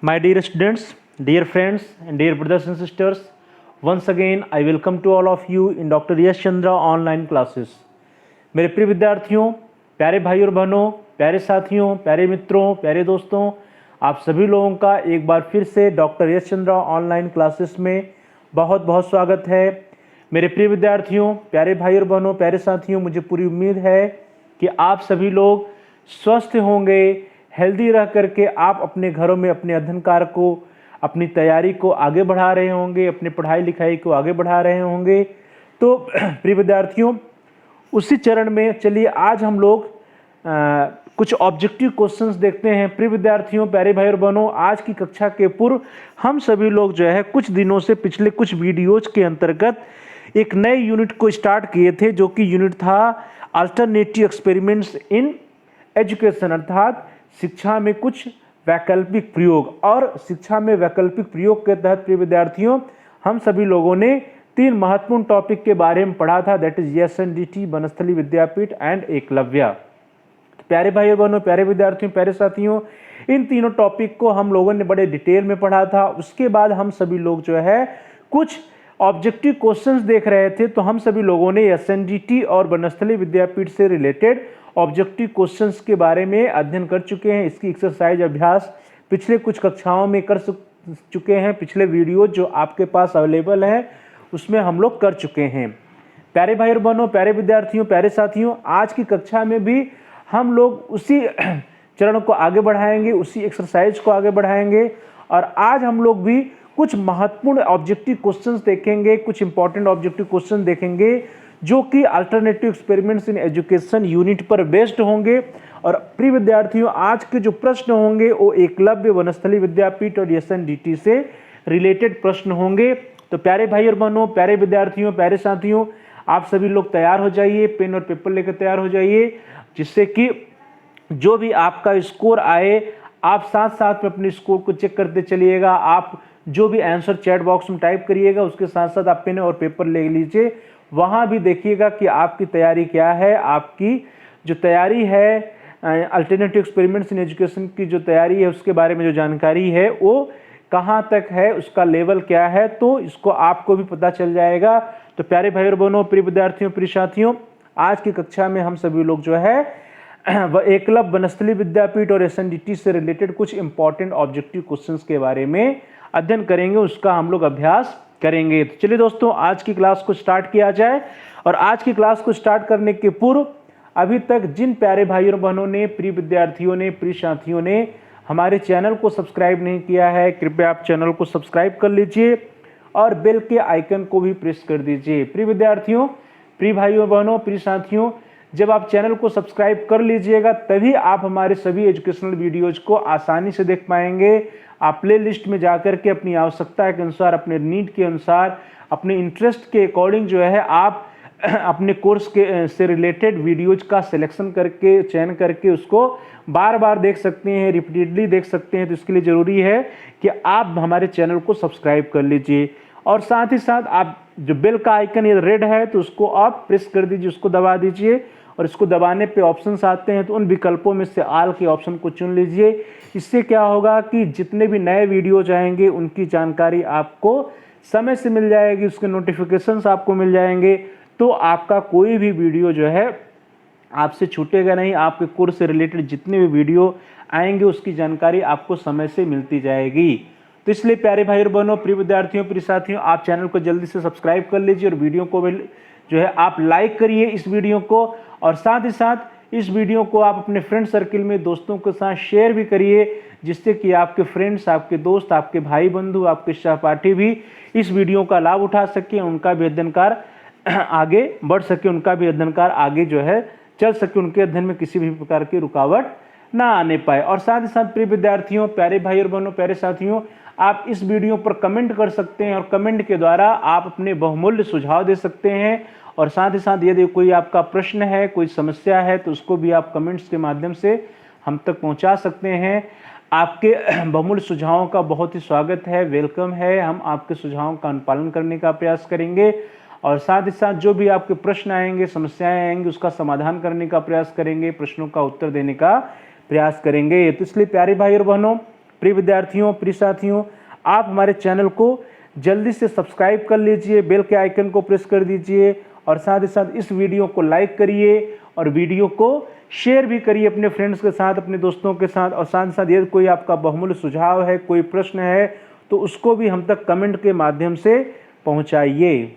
My dear students, dear friends, and dear brothers and sisters, once again I welcome to all of you in Dr. Yash Chandra online classes. मेरे प्रिय विद्यार्थियों, प्यारे भाई और बहनों, प्यारे साथियों, प्यारे मित्रों, प्यारे दोस्तों, आप सभी लोगों का एक बार फिर से डॉक्टर यश चंद्रा ऑनलाइन क्लासेस में बहुत बहुत स्वागत है। मेरे प्रिय विद्यार्थियों, प्यारे भाई और बहनों, प्यारे साथियों, मुझे पूरी उम्मीद है कि आप सभी लोग स्वस्थ होंगे, हेल्दी रह करके आप अपने घरों में अपने अध्ययन कार्य को, अपनी तैयारी को आगे बढ़ा रहे होंगे, अपनी पढ़ाई लिखाई को आगे बढ़ा रहे होंगे। तो प्रिय विद्यार्थियों, उसी चरण में चलिए आज हम लोग कुछ ऑब्जेक्टिव क्वेश्चंस देखते हैं। प्रिय विद्यार्थियों, प्यारे भाई और बहनों, आज की कक्षा के पूर्व हम सभी लोग जो है कुछ दिनों से पिछले कुछ वीडियोज के अंतर्गत एक नए यूनिट को स्टार्ट किए थे, जो कि यूनिट था अल्टरनेटिव एक्सपेरिमेंट्स इन एजुकेशन, अर्थात शिक्षा में कुछ वैकल्पिक प्रयोग। और शिक्षा में वैकल्पिक प्रयोग के तहत प्रिय विद्यार्थियों हम सभी लोगों ने 3 महत्वपूर्ण टॉपिक के बारे में पढ़ा था, that is SNDT, Banasthali Vidyapith and Eklavya. प्यारे भाई बहनों, प्यारे विद्यार्थियों, प्यारे साथियों, इन तीनों टॉपिक को हम लोगों ने बड़े डिटेल में पढ़ा था। उसके बाद हम सभी लोग जो है कुछ ऑब्जेक्टिव क्वेश्चंस देख रहे थे। तो हम सभी लोगों ने एसएनडीटी और बनस्थली विद्यापीठ से रिलेटेड ऑब्जेक्टिव क्वेश्चंस के बारे में अध्ययन कर चुके हैं। इसकी एक्सरसाइज अभ्यास पिछले कुछ कक्षाओं में कर चुके हैं। पिछले वीडियो जो आपके पास अवेलेबल है उसमें हम लोग कर चुके हैं। प्यारे भाई और बहनों, प्यारे विद्यार्थियों, प्यारे साथियों, आज की कक्षा में भी हम लोग उसी चरण को आगे बढ़ाएंगे, उसी एक्सरसाइज को आगे बढ़ाएंगे। और आज हम लोग भी कुछ महत्वपूर्ण ऑब्जेक्टिव क्वेश्चंस देखेंगे, कुछ इंपॉर्टेंट ऑब्जेक्टिव क्वेश्चन देखेंगे जो कि alternative experiments in education unit पर बेस्ड होंगे। और प्रिय विद्यार्थियों, आज के जो प्रश्न होंगे वो एकलव्य, वनस्थली विद्यापीठ और एसएनडीटी से रिलेटेड प्रश्न होंगे। तो प्यारे भाई और बहनों, प्यारे विद्यार्थियों, प्यारे साथियों, आप सभी लोग तैयार हो जाइए, पेन और पेपर लेकर तैयार हो जाइए, जिससे कि जो भी आपका स्कोर आए आप साथ साथ में अपने स्कोर को चेक करते चलिएगा। आप जो भी आंसर चैट बॉक्स में टाइप करिएगा उसके साथ साथ आप पेन और पेपर ले लीजिए, वहाँ भी देखिएगा कि आपकी तैयारी क्या है। आपकी जो तैयारी है अल्टरनेटिव एक्सपेरिमेंट्स इन एजुकेशन की जो तैयारी है उसके बारे में जो जानकारी है वो कहाँ तक है, उसका लेवल क्या है, तो इसको आपको भी पता चल जाएगा। तो प्यारे भाई और बहनों, प्रिय विद्यार्थियों, प्रिय साथियों, आज की कक्षा में हम सभी लोग जो है वह एकलव्य, बनस्थली विद्यापीठ और एसएनडीटी से रिलेटेड कुछ इंपॉर्टेंट ऑब्जेक्टिव क्वेश्चंस के बारे में अध्ययन करेंगे, उसका हम लोग अभ्यास करेंगे। तो चलिए दोस्तों, आज की क्लास को स्टार्ट किया जाए। और आज की क्लास को स्टार्ट करने के पूर्व अभी तक जिन प्यारे भाई और बहनों ने, प्रिय विद्यार्थियों ने, प्रिय साथियों ने हमारे चैनल को सब्सक्राइब नहीं किया है, कृपया आप चैनल को सब्सक्राइब कर लीजिए और बेल के आइकन को भी प्रेस कर दीजिए। प्रिय विद्यार्थियों, प्रिय भाइयों बहनों, प्रिय साथियों, जब आप चैनल को सब्सक्राइब कर लीजिएगा तभी आप हमारे सभी एजुकेशनल वीडियोज को आसानी से देख पाएंगे। आप प्ले लिस्ट में जाकर के अपनी आवश्यकता के अनुसार, अपने नीड के अनुसार, अपने इंटरेस्ट के अकॉर्डिंग जो है आप अपने कोर्स के से रिलेटेड वीडियोज का सिलेक्शन करके, चयन करके उसको बार बार देख सकते हैं, रिपीटेडली देख सकते हैं। तो इसके लिए ज़रूरी है कि आप हमारे चैनल को सब्सक्राइब कर लीजिए और साथ ही साथ आप जो बेल का आइकन ये रेड है तो उसको आप प्रेस कर दीजिए, उसको दबा दीजिए। और इसको दबाने पे ऑप्शंस आते हैं तो उन विकल्पों में से ऑल के ऑप्शन को चुन लीजिए। इससे क्या होगा कि जितने भी नए वीडियोज आएंगे उनकी जानकारी आपको समय से मिल जाएगी, उसके नोटिफिकेशंस आपको मिल जाएंगे। तो आपका कोई भी वीडियो जो है आपसे छूटेगा नहीं। आपके कोर्स से रिलेटेड जितने भी वीडियो आएंगे उसकी जानकारी आपको समय से मिलती जाएगी। तो इसलिए प्यारे भाई और बहनों, प्रिय विद्यार्थियों, प्रिय साथियों, आप चैनल को जल्दी से सब्सक्राइब कर लीजिए और वीडियो को जो है आप लाइक करिए इस वीडियो को। और साथ ही साथ इस वीडियो को आप अपने फ्रेंड सर्किल में दोस्तों के साथ शेयर भी करिए, जिससे कि आपके फ्रेंड्स, आपके दोस्त, आपके भाई बंधु, आपके सहपाठी भी इस वीडियो का लाभ उठा सके, उनका भी अध्ययन कार्य आगे बढ़ सके, उनका भी अध्ययन कार्य आगे जो है चल सके, उनके अध्ययन में किसी भी प्रकार की रुकावट ना आने पाए। और साथ ही साथ प्रिय विद्यार्थियों, प्यारे भाई और बहनों, प्यारे साथियों, आप इस वीडियो पर कमेंट कर सकते हैं और कमेंट के द्वारा आप अपने बहुमूल्य सुझाव दे सकते हैं। और साथ ही साथ यदि कोई आपका प्रश्न है, कोई समस्या है तो उसको भी आप कमेंट्स के माध्यम से हम तक पहुंचा सकते हैं। आपके बहुमूल्य सुझावों का बहुत ही स्वागत है, वेलकम है। हम आपके सुझावों का अनुपालन करने का प्रयास करेंगे और साथ ही साथ जो भी आपके प्रश्न आएंगे, समस्याएं आएंगी, उसका समाधान करने का प्रयास करेंगे, प्रश्नों का उत्तर देने का प्रयास करेंगे। तो इसलिए प्यारे भाई और बहनों, प्रिय विद्यार्थियों, प्रिय साथियों, आप हमारे चैनल को जल्दी से सब्सक्राइब कर लीजिए, बेल के आइकन को प्रेस कर दीजिए और साथ ही साथ इस वीडियो को लाइक करिए और वीडियो को शेयर भी करिए अपने फ्रेंड्स के साथ, अपने दोस्तों के साथ। और साथ ही साथ यदि कोई आपका बहुमूल्य सुझाव है, कोई प्रश्न है, तो उसको भी हम तक कमेंट के माध्यम से पहुंचाइए।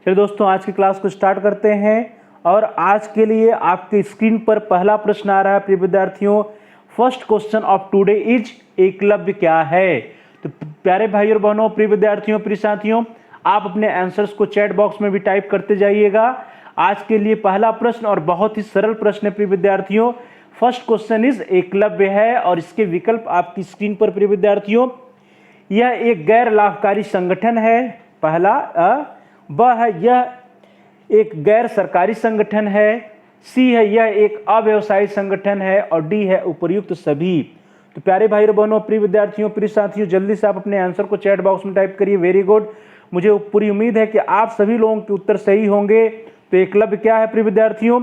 चलिए दोस्तों, आज की क्लास को स्टार्ट करते हैं। और आज के लिए आपके स्क्रीन पर पहला प्रश्न आ रहा है प्रिय विद्यार्थियों। First question of today is Eklavya क्या है। तो प्यारे भाई और बहनों, प्रिय विद्यार्थियों, प्रिय साथियों, आप अपने आंसर्स को चैट बॉक्स में भी टाइप करते जाइएगा। आज के लिए पहला प्रश्न और बहुत ही सरल प्रश्न है प्रिय विद्यार्थियों। फर्स्ट क्वेश्चन इज एकलव्य है और इसके विकल्प आपकी स्क्रीन पर प्रिय विद्यार्थियों। यह एक गैर लाभकारी संगठन है, पहला। ब है यह एक गैर सरकारी संगठन है। सी है यह एक अव्यवसायी संगठन है। और डी है उपर्युक्त सभी। तो प्यारे भाई और बहनों, प्रिय विद्यार्थियों, प्रिय साथियों, जल्दी से आप अपने आंसर को चैट बॉक्स में टाइप करिए। Very good. मुझे पूरी उम्मीद है कि आप सभी लोगों के उत्तर सही होंगे। तो एकलव्य क्या है प्रिय विद्यार्थियों?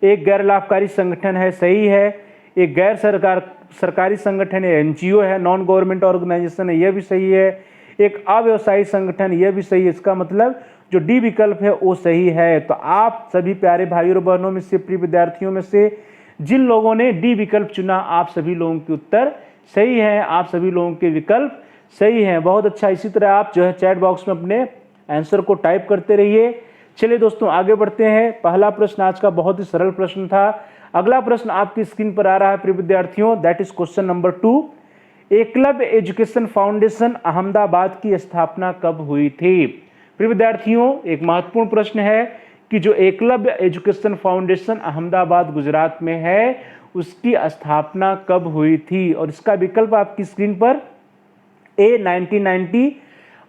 एक गैर लाभकारी संगठन है, सही है। एक गैर सरकारी संगठन है, एनजीओ है, नॉन गवर्नमेंट ऑर्गेनाइजेशन है, यह भी सही है। एक अव्यवसायी संगठन, यह भी सही है। इसका मतलब जो डी विकल्प है वो सही है। तो आप सभी प्यारे भाई और बहनों में से, प्रिय विद्यार्थियों में से जिन लोगों ने डी विकल्प चुना, आप सभी लोगों के उत्तर सही है। आप सभी लोगों के विकल्प सही हैं। बहुत अच्छा। इसी तरह आप जो है चैट बॉक्स में अपने आंसर को टाइप करते रहिए। चलिए दोस्तों, आगे बढ़ते हैं। पहला प्रश्न आज का बहुत ही सरल प्रश्न था। अगला प्रश्न आपकी स्क्रीन पर आ रहा है प्रिय विद्यार्थियों। That is question number 2। Eklavya education foundation Ahmedabad की स्थापना कब हुई थी? प्रिय विद्यार्थियों, एक महत्वपूर्ण प्रश्न है कि जो एकलव्य एजुकेशन फाउंडेशन अहमदाबाद गुजरात में है, उसकी स्थापना कब हुई थी? और इसका विकल्प आपकी स्क्रीन पर। ए 1990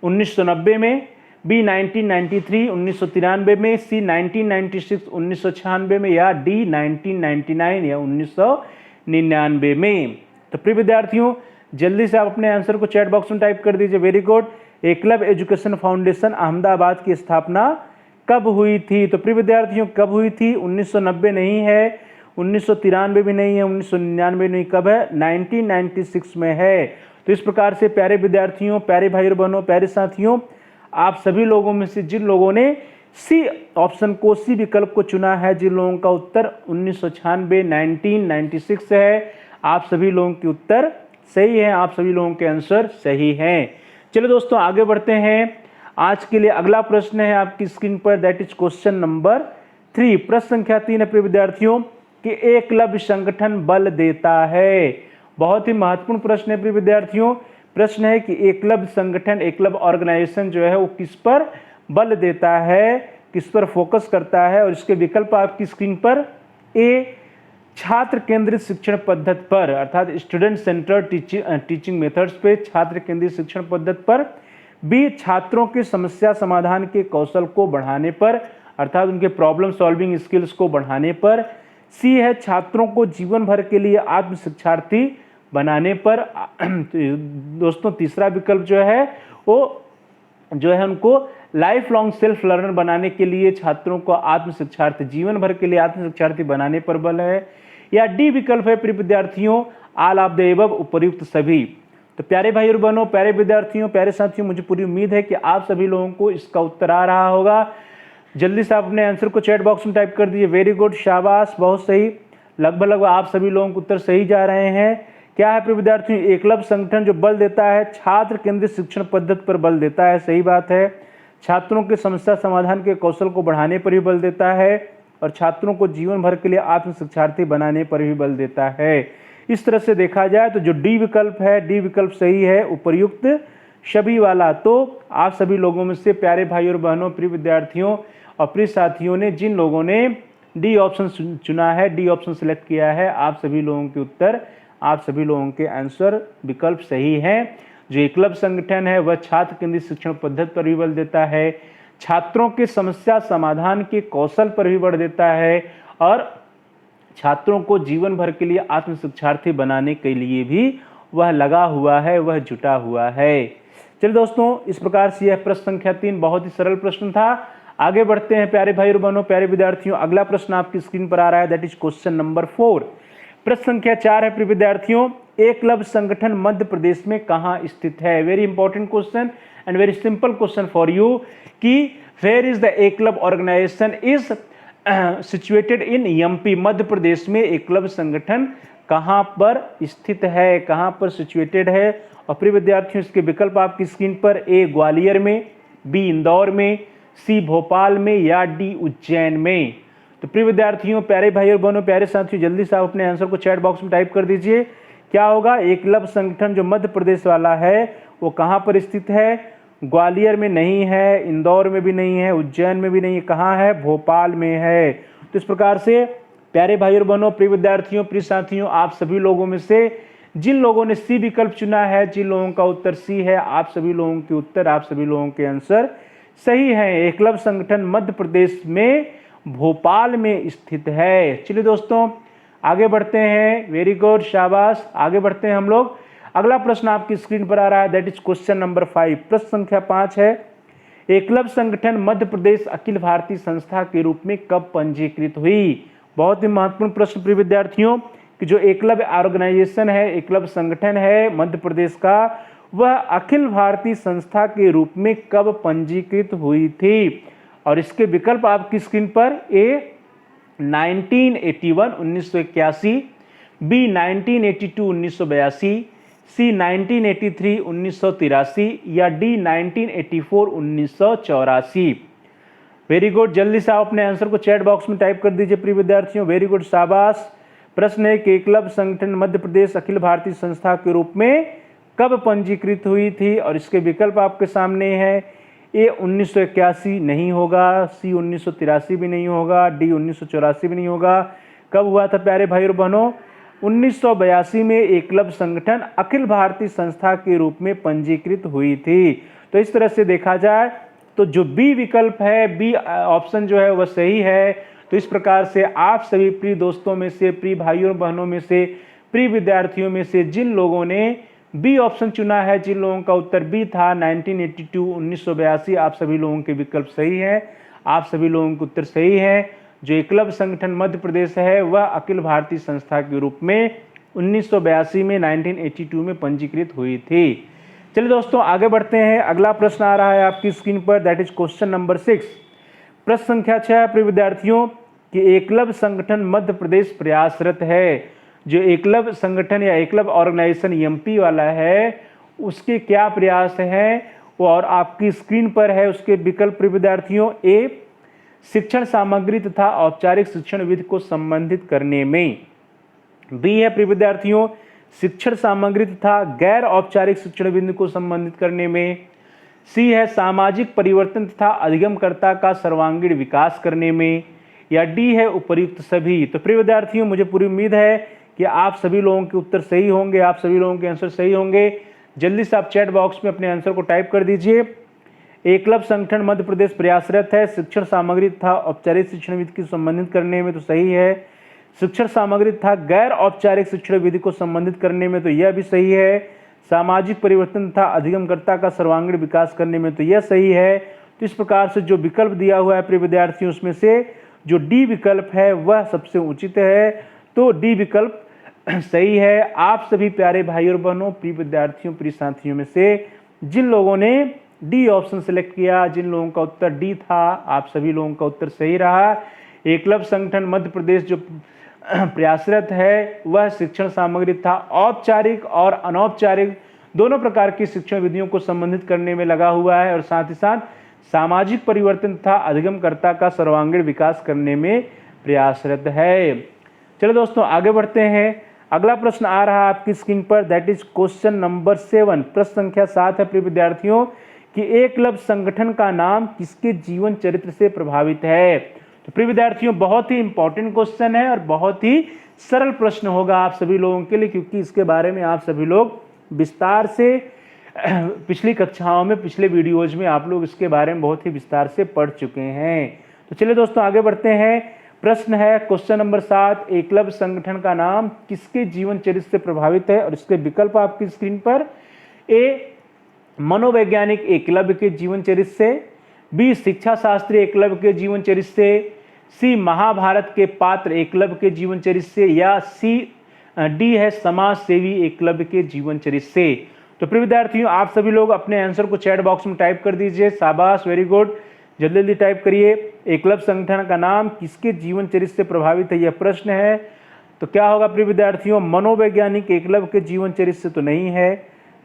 1990 में, बी 1993 1993 में, सी 1996 1996 में, या डी 1999 या 1999 में। तो प्रिय विद्यार्थियों, जल्दी से आप अपने आंसर को चैट बॉक्स में टाइप कर दीजिए। Very good. Eklavya education foundation Ahmedabad की स्थापना कब हुई थी? तो प्रिय विद्यार्थियों, कब हुई थी? 1990 नहीं है, 1993 भी नहीं है, 1999 नहीं। कब है? 1996 में है। तो इस प्रकार से प्यारे विद्यार्थियों, प्यारे भाई और बहनों, प्यारे साथियों, आप सभी लोगों में से जिन लोगों ने सी ऑप्शन को, सी विकल्प को चुना है, जिन लोगों का उत्तर 1996 1996 है, आप सभी लोगों के उत्तर सही है। आप सभी लोगों के आंसर सही हैं। चलिए दोस्तों, आगे बढ़ते हैं। आज के लिए अगला प्रश्न है आपकी स्क्रीन पर। That is question number 3। प्रश्न संख्या 3 है प्रिय विद्यार्थियों कि एकलव्य संगठन बल देता है। बहुत ही महत्वपूर्ण प्रश्न है प्रिय विद्यार्थियों। प्रश्न है कि एकलव्य संगठन, एकलव्य ऑर्गेनाइजेशन जो है वो किस पर बल देता है, किस पर फोकस करता है? और इसके विकल्प आपकी स्क्रीन पर। ए छात्र केंद्रित शिक्षण पद्धति पर, अर्थात स्टूडेंट सेंटर्ड टीचिंग मेथड्स पे, छात्र केंद्रित शिक्षण पद्धति पर। बी छात्रों के समस्या समाधान के कौशल को बढ़ाने पर, अर्थात उनके प्रॉब्लम सॉल्विंग स्किल्स को बढ़ाने पर। सी है छात्रों को जीवन भर के लिए आत्म शिक्षार्थी बनाने पर। दोस्तों, तीसरा विकल्प जो है वो जो है उनको लाइफ लॉन्ग सेल्फ लर्नर बनाने के लिए, छात्रों को आत्म शिक्षार्थी, जीवन भर के लिए आत्म शिक्षार्थी बनाने पर बल है। या डी विकल्प है प्रिय विद्यार्थियों, ऑल ऑफ द एबव, उपर्युक्त सभी। तो प्यारे भाई और बहनों, प्यारे विद्यार्थियों, प्यारे साथियों, मुझे पूरी उम्मीद है कि आप सभी लोगों को इसका उत्तर आ रहा होगा। जल्दी से आप अपने आंसर को चैट बॉक्स में टाइप कर दीजिए। वेरी गुड, शाबाश, बहुत सही। लगभग आप सभी लोगों के उत्तर सही जा रहे हैं। क्या है प्रिय विद्यार्थियों? एकलव्य संगठन जो बल देता है, छात्र केंद्रित शिक्षण पद्धति पर बल देता है, सही बात है। छात्रों के समस्या समाधान के कौशल को बढ़ाने पर भी बल देता है और छात्रों को जीवन भर के लिए आत्म शिक्षार्थी बनाने पर भी बल देता है। इस तरह से देखा जाए तो जो डी विकल्प है, डी विकल्प सही है, उपर्युक्त सभी वाला। तो आप सभी लोगों में से प्यारे भाई और बहनों, प्रिय विद्यार्थियों और प्रिय साथियों ने जिन लोगों ने डी ऑप्शन चुना है, डी ऑप्शन सेलेक्ट किया है, आप सभी लोगों के उत्तर, आप सभी लोगों के आंसर विकल्प सही है। जो एकलव्य संगठन है वह छात्र केंद्रित शिक्षण पद्धति पर भी बल देता है, छात्रों के समस्या समाधान के कौशल पर भी बल देता है और छात्रों को जीवन भर के लिए आत्म शिक्षार्थी बनाने के लिए भी वह लगा हुआ है, वह जुटा हुआ है। चलिए दोस्तों, इस प्रकार से यह प्रश्न संख्या 3 बहुत ही सरल प्रश्न था। आगे बढ़ते हैं प्यारे भाई और बहनों, प्यारे विद्यार्थियों। अगला प्रश्न आपकी स्क्रीन पर आ रहा है, दैट इज क्वेश्चन नंबर 4। प्रश्न संख्या 4 है प्रिय विद्यार्थियों, एकलव्य संगठन मध्य प्रदेश में कहाँ स्थित है? Very important question and very simple question for you कि where is the Eklavya organisation is situated in MP. Madhya Pradesh में एकलव्य संगठन कहाँ पर स्थित है, कहाँ पर सिचुएटेड है? और प्रिय विद्यार्थियों, इसके विकल्प आपकी स्क्रीन पर, ए ग्वालियर में, बी इंदौर में, सी भोपाल में या डी उज्जैन में। तो प्रिय विद्यार्थियों, प्यारे भाई और बहनों, प्यारे साथियों, जल्दी से आप अपने आंसर को चैट बॉक्स में टाइप कर दीजिए। क्या होगा? एकलव्य संगठन जो मध्य प्रदेश वाला है वो कहाँ पर स्थित है? ग्वालियर में नहीं है, इंदौर में भी नहीं है, उज्जैन में भी नहीं है, कहाँ है? भोपाल में है। तो इस प्रकार से प्यारे भाई और बहनों, प्रिय विद्यार्थियों, प्रिय साथियों, आप सभी लोगों में से जिन लोगों ने सी विकल्प चुना है, जिन लोगों का उत्तर सी है, आप सभी लोगों के उत्तर, आप सभी लोगों के आंसर सही है। एकलव्य संगठन मध्य प्रदेश में भोपाल में स्थित है। चलिए दोस्तों, आगे बढ़ते हैं। वेरी गुड, शाबाश। आगे बढ़ते हैं हम लोग। अगला प्रश्न आपकी स्क्रीन पर आ रहा है, दैट इज क्वेश्चन नंबर 5। प्रश्न संख्या 5 है, एकलव्य संगठन मध्य प्रदेश अखिल भारतीय संस्था के रूप में कब पंजीकृत हुई? बहुत ही महत्वपूर्ण प्रश्न प्रिय विद्यार्थियों कि जो एकलव्य ऑर्गेनाइजेशन है, एकलव्य संगठन है मध्य प्रदेश का, वह अखिल भारतीय संस्था के रूप में कब पंजीकृत हुई थी? और इसके विकल्प आपकी स्क्रीन पर, ए 1981 1981, बी 1982 1982, सी 1983 1983 या डी 1984 1984। वेरी गुड, जल्दी से आप अपने आंसर को चैट बॉक्स में टाइप कर दीजिए प्रिय विद्यार्थियों। वेरी गुड, शाबाश। प्रश्न है कि एकलव्य संगठन मध्य प्रदेश अखिल भारतीय संस्था के रूप में कब पंजीकृत हुई थी? और इसके विकल्प आपके सामने है, ए 1981 नहीं होगा, सी 1983 भी नहीं होगा, डी 1984 भी नहीं होगा। कब हुआ था प्यारे भाई और बहनों? 1982 में एकलव्य संगठन अखिल भारतीय संस्था के रूप में पंजीकृत हुई थी। तो इस तरह से देखा जाए तो जो बी विकल्प है, बी ऑप्शन जो है वह सही है। तो इस प्रकार से आप सभी प्रिय दोस्तों में से, प्रिय भाइयों और बहनों में से, प्रिय विद्यार्थियों में से जिन लोगों ने बी ऑप्शन चुना है, जिन लोगों का उत्तर बी था 1982 1982, आप सभी लोगों के विकल्प सही है, आप सभी लोगों के उत्तर सही है। जो एकलव्य संगठन मध्य प्रदेश है वह अखिल भारतीय संस्था के रूप में 1982 में 1982 में पंजीकृत हुई थी। चलिए दोस्तों, आगे बढ़ते हैं। अगला प्रश्न आ रहा है आपकी स्क्रीन पर, दैट इज क्वेश्चन नंबर 6। प्रश्न संख्या 6 प्रिय विद्यार्थियों कि एकलव्य संगठन मध्य प्रदेश प्रयासरत है। जो एकलव्य संगठन या एकलव्य ऑर्गेनाइजेशन एमपी वाला है उसके क्या प्रयास हैं और आपकी स्क्रीन पर है उसके विकल्प प्रिय विद्यार्थियों। ए शिक्षण सामग्री तथा औपचारिक शिक्षण विधि को संबंधित करने में, बी है प्रिय विद्यार्थियों शिक्षण सामग्री तथा गैर औपचारिक शिक्षण विधि को संबंधित करने में, सी है सामाजिक परिवर्तन तथा अधिगमकर्ता का सर्वांगीण विकास करने में, या डी है उपर्युक्त सभी। तो प्रिय विद्यार्थियों, मुझे पूरी उम्मीद है कि आप सभी लोगों के उत्तर सही होंगे, आप सभी लोगों के आंसर सही होंगे। जल्दी से आप चैट बॉक्स में अपने आंसर को टाइप कर दीजिए। एकलव्य संगठन मध्य प्रदेश प्रयासरत है शिक्षण सामग्री तथा औपचारिक शिक्षण विधि को संबंधित करने में, तो सही है। शिक्षण सामग्री तथा गैर औपचारिक शिक्षण विधि को संबंधित करने में, तो यह भी सही है। सामाजिक परिवर्तन तथा अधिगमकर्ता का सर्वांगीण विकास करने में, तो यह सही है। तो इस प्रकार से जो विकल्प दिया हुआ है प्रिय विद्यार्थियों उसमें से जो डी विकल्प है वह सबसे उचित है। तो डी विकल्प सही है। आप सभी प्यारे भाई और बहनों, प्रिय विद्यार्थियों, प्रिय साथियों में से जिन लोगों ने डी ऑप्शन सेलेक्ट किया, जिन लोगों का उत्तर डी था, आप सभी लोगों का उत्तर सही रहा। एकलव्य संगठन मध्य प्रदेश जो प्रयासरत है वह शिक्षण सामग्री तथा औपचारिक और अनौपचारिक दोनों प्रकार की शिक्षण विधियों को संबंधित करने में लगा हुआ है और साथ ही साथ सामाजिक परिवर्तन तथा अधिगमकर्ता का सर्वांगीण विकास करने में प्रयासरत है। चलो दोस्तों आगे बढ़ते हैं। अगला प्रश्न आ रहा है आपकी स्क्रीन पर, दैट इज क्वेश्चन नंबर 7। प्रश्न संख्या 7 है प्रिय विद्यार्थियों कि एकलव्य संगठन का नाम किसके जीवन चरित्र से प्रभावित है। तो प्रिय विद्यार्थियों बहुत ही इंपॉर्टेंट क्वेश्चन है और बहुत ही सरल प्रश्न होगा आप सभी लोगों के लिए, क्योंकि इसके बारे में आप सभी लोग विस्तार से पिछली कक्षाओं में, पिछले वीडियोज में आप लोग इसके बारे में बहुत ही विस्तार से पढ़ चुके हैं। तो चलिए दोस्तों आगे बढ़ते हैं। प्रश्न है क्वेश्चन नंबर 7, एकलव्य संगठन का नाम किसके जीवन चरित्र से प्रभावित है, और इसके विकल्प आपकी स्क्रीन पर। ए, मनोवैज्ञानिक एकलव्य के जीवन चरित्र से, बी, शिक्षा शास्त्री एकलव्य के जीवन चरित्र से, सी, महाभारत के पात्र एकलव्य के जीवन चरित्र से, या डी है समाज सेवी एकलव्य के जीवन चरित्र से। तो प्रिय विद्यार्थियों आप सभी लोग अपने आंसर को चैट बॉक्स में टाइप कर दीजिए। शाबाश, वेरी गुड, जल्दी जल्दी टाइप करिए। एकलव्य संगठन का नाम किसके जीवन चरित्र से प्रभावित है, यह प्रश्न है। तो क्या होगा प्रिय विद्यार्थियों, मनोवैज्ञानिक एकलव्य के जीवन चरित्र से तो नहीं है,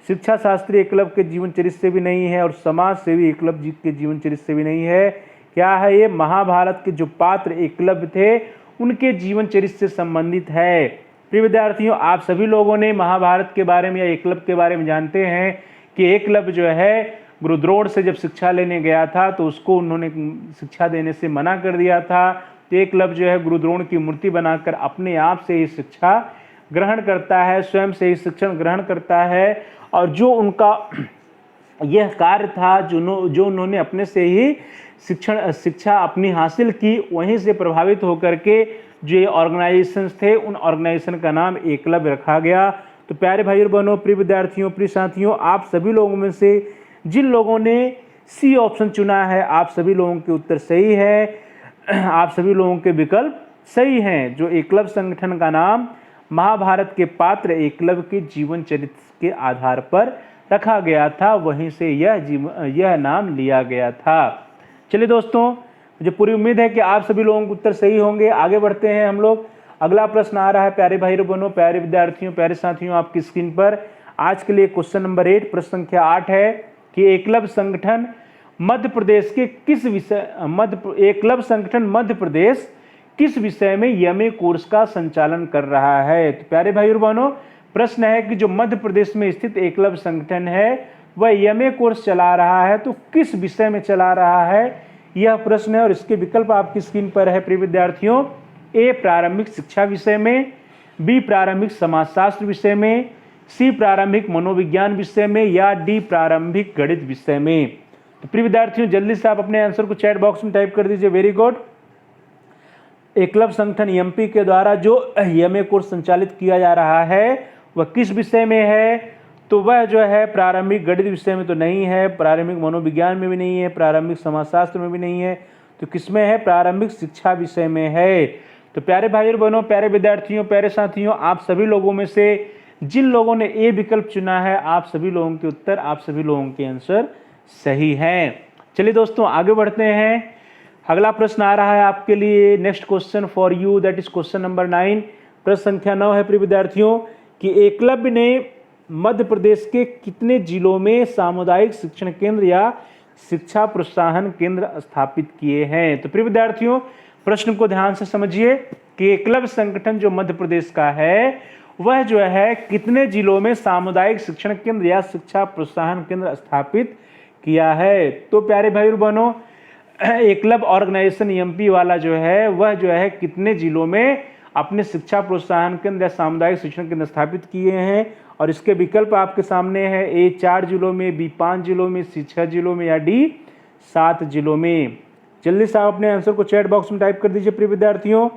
शिक्षा शास्त्री एकलव्य के जीवन चरित्र से भी नहीं है, और समाज सेवी एकलव्य के जीवन चरित्र से भी नहीं है। क्या है ये, महाभारत के जो पात्र एकलव्य थे उनके जीवन चरित्र से संबंधित है। प्रिय विद्यार्थियों आप सभी लोगों ने महाभारत के बारे में या एकलव्य के बारे में जानते हैं कि एकलव्य जो है गुरु द्रोण से जब शिक्षा लेने गया था तो उसको उन्होंने शिक्षा देने से मना कर दिया था। तो एकलव्य जो है गुरु द्रोण की मूर्ति बनाकर अपने आप से ही शिक्षा ग्रहण करता है, स्वयं से ही शिक्षण ग्रहण करता है, और जो उनका यह कार्य था जो उन्होंने अपने से ही शिक्षा अपनी हासिल की, वहीं से प्रभावित होकर के जो ये ऑर्गेनाइजेशंस थे उन ऑर्गेनाइजेशन का नाम एकलव्य रखा गया। तो प्यारे भाई और बहनों, प्रिय विद्यार्थियों, प्रिय साथियों, आप सभी लोगों में से जिन लोगों ने सी ऑप्शन चुना है आप सभी लोगों के उत्तर सही है, आप सभी लोगों के विकल्प सही हैं। जो एकलव्य संगठन का नाम महाभारत के पात्र एकलव्य के जीवन चरित्र के आधार पर रखा गया था, वहीं से यह नाम लिया गया था। चलिए दोस्तों, मुझे पूरी उम्मीद है कि आप सभी लोगों के उत्तर सही होंगे। आगे बढ़ते हैं हम लोग। अगला प्रश्न आ रहा है प्यारे भाई और बहनों, प्यारे विद्यार्थियों, प्यारे साथियों, आपकी स्क्रीन पर आज के लिए क्वेश्चन नंबर 8 प्रश्न संख्या 8 है कि एकलव्य संगठन मध्य प्रदेश किस विषय में यमे कोर्स का संचालन कर रहा है। तो प्यारे भाई और बहनों प्रश्न है कि जो मध्य प्रदेश में स्थित एकलव्य संगठन है वह यमे कोर्स चला रहा है, तो किस विषय में चला रहा है यह प्रश्न है, और इसके विकल्प आपकी स्क्रीन पर है प्रिय विद्यार्थियों। ए, प्रारंभिक शिक्षा विषय में, बी, प्रारंभिक समाजशास्त्र विषय में, सी, प्रारंभिक मनोविज्ञान विषय में, या डी, प्रारंभिक गणित विषय में। तो प्रिय विद्यार्थियों जल्दी से आप अपने आंसर को चैट बॉक्स में टाइप कर दीजिए। Very good. एकलव्य संगठन एमपी के द्वारा जो यमे कोर्स संचालित किया जा रहा है वह किस विषय में है, तो वह जो है प्रारंभिक गणित विषय में तो नहीं है, प्रारंभिक मनोविज्ञान में भी नहीं है, प्रारंभिक समाजशास्त्र में भी नहीं है, तो किसमें है, प्रारंभिक शिक्षा विषय में है। तो प्यारे भाई और बहनों, प्यारे विद्यार्थियों, प्यारे साथियों, आप सभी लोगों में से जिन लोगों ने ए विकल्प चुना है आप सभी लोगों के उत्तर, आप सभी लोगों के आंसर सही हैं। चलिए दोस्तों आगे बढ़ते हैं। अगला प्रश्न आ रहा है आपके लिए, next question for you, that is question number 9 प्रश्न संख्या 9 है प्रिय विद्यार्थियों कि एकलव्य ने मध्य प्रदेश के कितने जिलों में सामुदायिक शिक्षण केंद्र या शिक्षा प्रोत्साहन केंद्र स्थापित किए हैं। तो प्रिय विद्यार्थियों प्रश्न को ध्यान से समझिए कि एकलव्य संगठन जो मध्य प्रदेश का है वह जो है कितने जिलों में सामुदायिक शिक्षण केंद्र या शिक्षा प्रोत्साहन केंद्र स्थापित किया है। तो प्यारे भाई और बहनों एकलव्य ऑर्गेनाइजेशन एमपी वाला जो है वह जो है कितने जिलों में अपने शिक्षा प्रोत्साहन केंद्र या सामुदायिक शिक्षण केंद्र स्थापित किए हैं, और इसके विकल्प आपके सामने है। ए 4 जिलों में, बी 5 जिलों में, सी 6 जिलों में, या डी 7 जिलों में। जल्दी से आप अपने आंसर को चैट बॉक्स में टाइप कर दीजिए प्रिय विद्यार्थियों।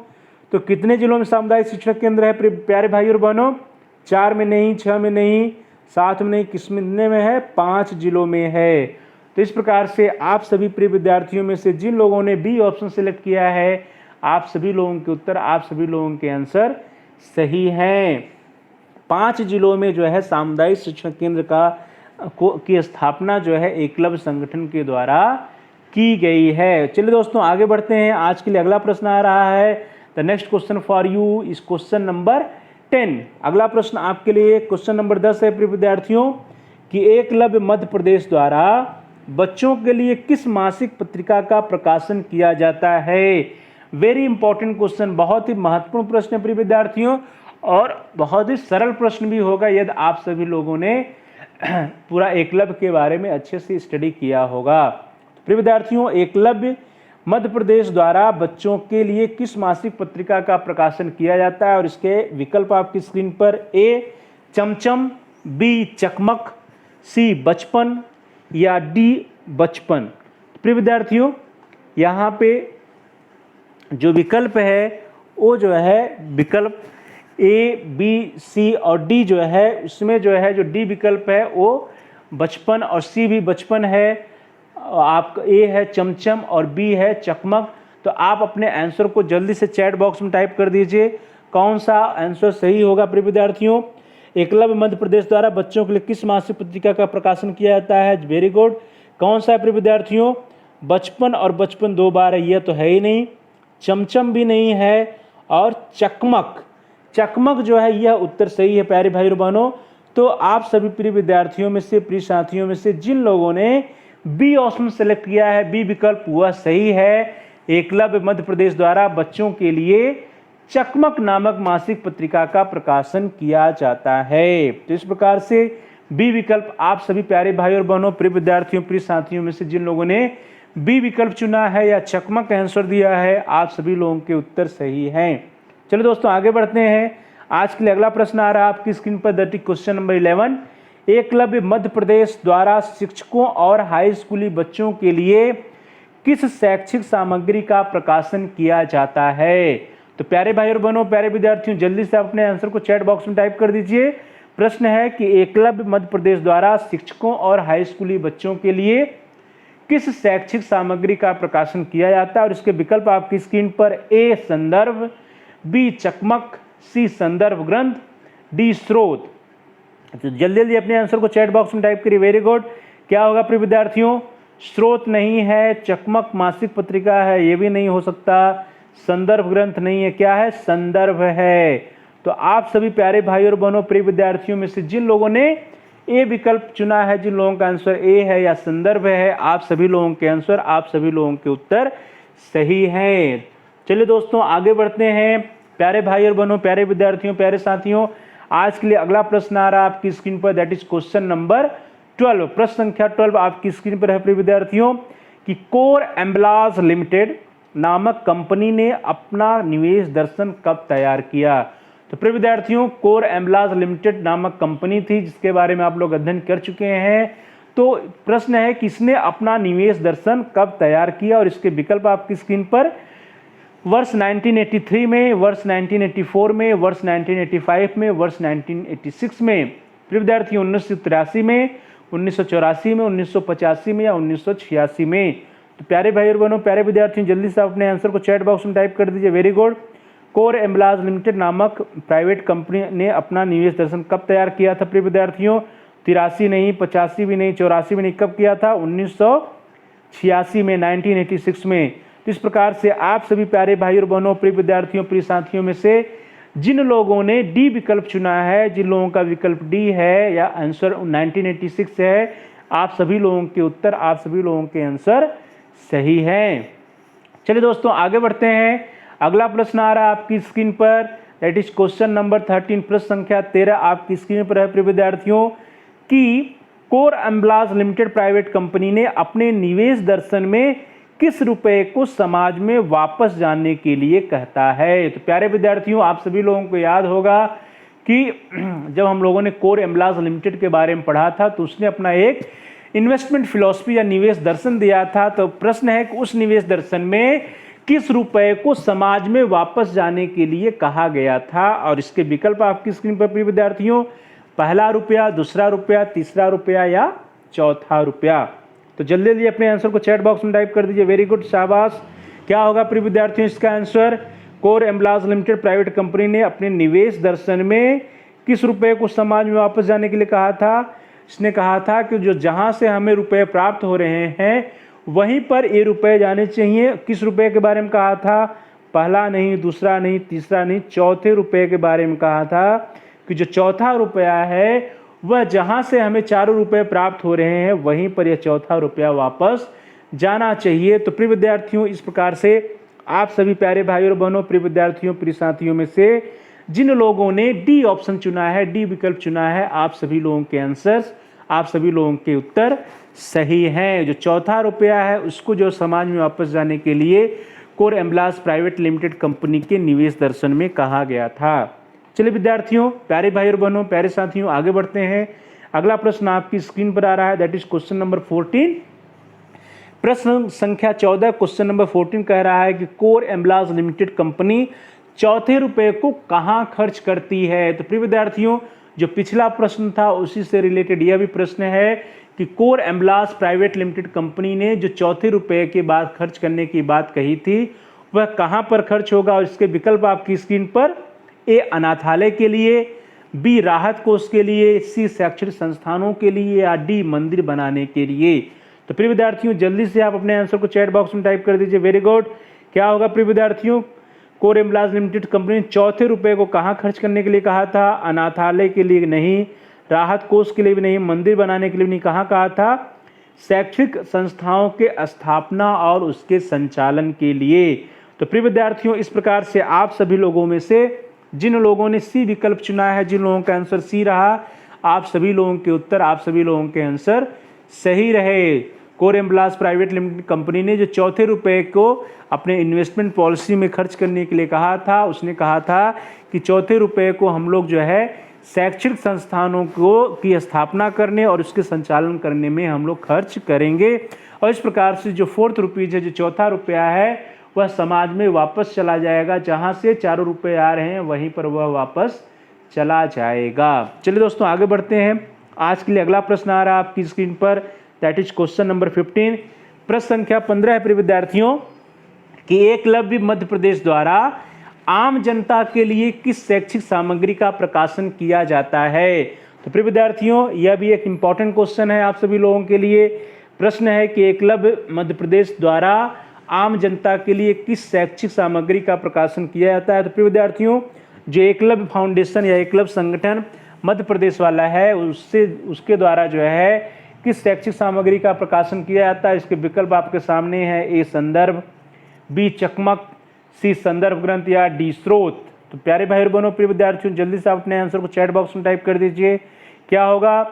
तो कितने जिलों में सामुदायिक शिक्षण केंद्र है प्यारे भाई और बहनों, 4 में नहीं, 6 में नहीं, 7 में नहीं, कितने में है, 5 जिलों में है। तो इस प्रकार से आप सभी प्रिय विद्यार्थियों में से जिन लोगों ने बी ऑप्शन सिलेक्ट किया है आप सभी लोगों के उत्तर, आप सभी लोगों के आंसर सही हैं। 5 जिलों में जो है सामुदायिक शिक्षण केंद्र की स्थापना जो है एकलव्य संगठन के द्वारा की गई है। चलिए दोस्तों आगे बढ़ते हैं। आज के लिए अगला प्रश्न आ रहा है, the next question for you is question number 10। अगला प्रश्न आपके लिए क्वेश्चन नंबर 10 है प्रिय विद्यार्थियों कि एकलव्य मध्य प्रदेश द्वारा बच्चों के लिए किस मासिक पत्रिका का प्रकाशन किया जाता है? वेरी इंपॉर्टेंट क्वेश्चन, बहुत ही महत्वपूर्ण प्रश्न है प्रिय विद्यार्थियों, और बहुत ही सरल प्रश्न भी होगा यदि आप सभी लोगों ने पूरा एकलव्य के बारे में अच्छे से स्टडी किया होगा। प्रिय विद्यार्थियों, एकलव्य मध्य प्रदेश द्वारा बच्चों के लिए किस मासिक पत्रिका का प्रकाशन किया जाता है? और इसके विकल्प आपकी स्क्रीन पर, ए चमचम, बी चकमक, सी बचपन या डी बचपन। प्रिय विद्यार्थियों, यहाँ पे जो विकल्प है वो जो है विकल्प ए, बी, सी और डी जो है, उसमें जो है जो डी विकल्प है वो बचपन और सी भी बचपन है। आपका ए है चमचम और बी है चकमक। तो आप अपने आंसर को जल्दी से चैट बॉक्स में टाइप कर दीजिए, कौन सा आंसर सही होगा प्रिय विद्यार्थियों। एकलव्य मध्य प्रदेश द्वारा बच्चों के लिए किस मासिक पत्रिका का प्रकाशन किया जाता है? Very good. कौन सा है प्रिय विद्यार्थियों? बचपन, और बचपन 2 बार है, यह तो है ही नहीं। चमचम भी नहीं है, और चकमक, चकमक जो है यह उत्तर सही है प्यारे भाई और बहनों। तो आप सभी प्रिय विद्यार्थियों में से, प्रिय साथियों में से जिन लोगों ने बी ऑप्शन सेलेक्ट किया है, बी विकल्प, वह सही है। एकलव्य मध्य प्रदेश द्वारा बच्चों के लिए चकमक नामक मासिक पत्रिका का प्रकाशन किया जाता है। तो इस प्रकार से बी विकल्प आप सभी प्यारे भाई और बहनों, प्रिय विद्यार्थियों, प्रिय साथियों में से जिन लोगों ने बी विकल्प चुना है या चकमक आंसर दिया है, आप सभी लोगों के उत्तर सही हैं। चलो दोस्तों आगे बढ़ते हैं। आज के लिए अगला प्रश्न आ रहा है आपकी स्क्रीन पर, that is question number 11। Eklavya Madhya Pradesh द्वारा शिक्षकों और हाई स्कूली बच्चों के लिए किस शैक्षिक सामग्री का प्रकाशन किया जाता है? तो प्यारे भाई और बहनों, प्यारे विद्यार्थियों, जल्दी से अपने आंसर को चैट बॉक्स में टाइप कर दीजिए। प्रश्न है कि एकलव्य मध्य प्रदेश द्वारा शिक्षकों और हाई स्कूली बच्चों के लिए किस शैक्षिक सामग्री का प्रकाशन किया जाता है? और इसके विकल्प आपकी स्क्रीन पर, ए संदर्भ, बी चकमक, सी संदर्भ ग्रंथ, डी स्रोत। तो जल्दी जल्दी अपने आंसर को चैट बॉक्स में टाइप करिए। Very good. क्या होगा प्रिय विद्यार्थियों? स्रोत नहीं है, चकमक मासिक पत्रिका है, ये भी नहीं हो सकता, संदर्भ ग्रंथ नहीं है, क्या है? संदर्भ है। तो आप सभी प्यारे भाई और बहनों, प्रिय विद्यार्थियों में से जिन लोगों ने ए विकल्प चुना है, जिन लोगों का आंसर ए है या संदर्भ है, आप सभी लोगों के आंसर, आप सभी लोगों के उत्तर सही हैं। चलिए दोस्तों आगे बढ़ते हैं। प्यारे भाई और बहनों, प्यारे विद्यार्थियों, प्यारे साथियों, आज के लिए अगला प्रश्न आ रहा है आपकी स्क्रीन पर, दैट इज क्वेश्चन नंबर 12। प्रश्न संख्या 12 आपकी स्क्रीन पर है प्रिय विद्यार्थियों कि कोर एम्बलाज लिमिटेड नामक कंपनी ने अपना निवेश दर्शन कब तैयार किया? तो प्रिय विद्यार्थियों, कोर एम्बलाज लिमिटेड नामक कंपनी थी जिसके बारे में आप लोग अध्ययन कर चुके हैं। तो प्रश्न है कि इसने अपना निवेश दर्शन कब तैयार किया? और इसके विकल्प आपकी स्क्रीन पर, वर्ष 1983 में, वर्ष 1984 में, वर्ष 1985 में, वर्ष 1986 में। प्रिय विद्यार्थियों, 1983 में, 1984 में, 1985 में या 1986 में। तो प्यारे भाई और बहनों, प्यारे विद्यार्थियों, जल्दी से अपने आंसर को चैट बॉक्स में टाइप कर दीजिए। Very good. कोर एम्बलाज लिमिटेड नामक प्राइवेट कंपनी ने अपना निवेश दर्शन कब तैयार किया था प्रिय विद्यार्थियों? 83 नहीं, 85 भी नहीं, 84 भी नहीं, कब किया था? 1986 में, 1986 में। तो इस प्रकार से आप सभी प्यारे भाई और बहनों, प्रिय विद्यार्थियों, प्रिय साथियों में से जिन लोगों ने डी विकल्प चुना है, जिन लोगों का विकल्प डी है या आंसर 1986 है, आप सभी लोगों के उत्तर, आप सभी लोगों के आंसर सही हैं। चलिए दोस्तों आगे बढ़ते हैं। अगला प्रश्न आ रहा है आपकी स्क्रीन पर, दैट इज क्वेश्चन नंबर 13। प्रश्न संख्या 13 आपकी स्क्रीन पर है प्रिय विद्यार्थियों कि कोर एम्बलाज लिमिटेड प्राइवेट कंपनी ने अपने निवेश दर्शन में किस रुपए को समाज में वापस जाने के लिए कहता है? तो प्यारे विद्यार्थियों, आप सभी लोगों को याद होगा कि जब हम लोगों ने कोर एम्बलाज लिमिटेड के बारे में पढ़ा था तो उसने अपना एक इन्वेस्टमेंट फिलॉसफी या निवेश दर्शन दिया था। तो प्रश्न है कि उस निवेश दर्शन में किस रुपए को समाज में वापस जाने के लिए कहा गया था? और इसके विकल्प आपकी स्क्रीन पर प्रिय विद्यार्थियों, पहला रुपया, दूसरा रुपया, तीसरा रुपया या चौथा रुपया। तो जल्दी जल्दी अपने आंसर को चैट बॉक्स में टाइप कर दीजिए। वेरी गुड, शाबाश। क्या होगा प्रिय विद्यार्थियों इसका आंसर? कोर एम्बलाज लिमिटेड प्राइवेट कंपनी ने अपने निवेश दर्शन में किस रुपए को समाज में वापस जाने के लिए कहा था? इसने कहा था कि जो जहां से हमें रुपए प्राप्त हो रहे हैं वहीं पर ये रुपए जाने चाहिए। किस रुपए के बारे में कहा था? पहला नहीं, दूसरा नहीं, तीसरा नहीं, चौथे रुपए के बारे में कहा था कि जो चौथा रुपया है वह जहां से हमें 4 रुपये प्राप्त हो रहे हैं वहीं पर यह चौथा रुपया वापस जाना चाहिए। तो प्रिय विद्यार्थियों, इस प्रकार से आप सभी प्यारे भाइयों और बहनों, प्रिय विद्यार्थियों, प्रिय साथियों में से जिन लोगों ने डी ऑप्शन चुना है, डी विकल्प चुना है, आप सभी लोगों के आंसर्स, आप सभी लोगों के उत्तर सही हैं। जो चौथा रुपया है उसको जो समाज में वापस जाने के लिए core ambulance private limited company के निवेश दर्शन में कहा गया था। चलिए विद्यार्थियों, प्यारे भाई और बहनों, प्यारे साथियों, आगे बढ़ते हैं। अगला प्रश्न आपकी स्क्रीन पर आ रहा है, दैट इज क्वेश्चन नंबर 14। प्रश्न संख्या 14 क्वेश्चन नंबर 14 कह रहा है कि कोर एम्बुलेंस लिमिटेड कंपनी चौथे रुपए को कहां खर्च करती है। तो प्रिय विद्यार्थियों, जो पिछला प्रश्न था उसी से रिलेटेड यह भी प्रश्न है कि core ambulance private limited company ने जो चौथे रुपए के बाद खर्च करने की बात कही थी वह कहां पर खर्च होगा। और इसके विकल्प आपकी स्क्रीन पर, ए अनाथालय के लिए, बी राहत कोष के लिए, सी शैक्षणिक संस्थानों के लिए, या डी मंदिर बनाने के लिए। तो प्रिय विद्यार्थियों, जल्दी से आप अपने आंसर को चैट बॉक्स में टाइप कर दीजिए। Very good. क्या होगा प्रिय विद्यार्थियों, कोर एम्बुलेंस लिमिटेड कंपनी ने चौथे रुपए को कहां खर्च करने के लिए कहा था। अनाथालय के लिए नहीं, राहत कोष के लिए भी नहीं, मंदिर बनाने के लिए भी नहीं, कहां कहा था, शैक्षिक संस्थाओं के स्थापना और उसके संचालन के लिए। तो प्रिय विद्यार्थियों, इस प्रकार से आप सभी लोगों में से जिन लोगों ने सी विकल्प चुना है, जिन लोगों का आंसर सी रहा, आप सभी लोगों के उत्तर, आप सभी लोगों के आंसर सही रहे। Core ambulance private limited company ने जो चौथे रुपए को अपने इन्वेस्टमेंट पॉलिसी में खर्च करने के लिए कहा था, उसने कहा था कि चौथे रुपए को हम लोग जो है शैक्षिक संस्थानों को की स्थापना करने और उसके संचालन करने में हम लोग खर्च करेंगे। और इस प्रकार से जो फोर्थ रुपीज है, जो चौथा रुपया है, वह समाज में वापस चला जाएगा। जहां से 4 रुपये आ रहे हैं वहीं पर वह वापस चला जाएगा। चलिए दोस्तों, आगे बढ़ते हैं। आज के लिए अगला प्रश्न आ रहा है आपकी स्क्रीन पर, दैट इज क्वेश्चन नंबर 15। प्रश्न संख्या 15 है प्रिय विद्यार्थियों कि एकलव्य मध्य प्रदेश द्वारा आम जनता के लिए किस शैक्षिक सामग्री का प्रकाशन किया जाता है। तो प्रिय विद्यार्थियों, यह भी एक इम्पॉर्टेंट क्वेश्चन है आप सभी लोगों के लिए। प्रश्न है कि एकलव्य मध्य प्रदेश द्वारा आम जनता के लिए किस शैक्षिक सामग्री का प्रकाशन किया जाता है। तो प्रिय विद्यार्थियों, जो एकलव्य फाउंडेशन या एकलव्य संगठन मध्य प्रदेश वाला है, उसके द्वारा जो है किस शैक्षिक सामग्री का प्रकाशन किया जाता है। इसके विकल्प आपके सामने है, ए संदर्भ, बी चकमक, सी संदर्भ ग्रंथ, या डी स्रोत। तो प्यारे भाई और बहनों, प्रिय विद्यार्थियों, जल्दी से अपने आंसर को चैट बॉक्स में टाइप कर दीजिए। क्या होगा,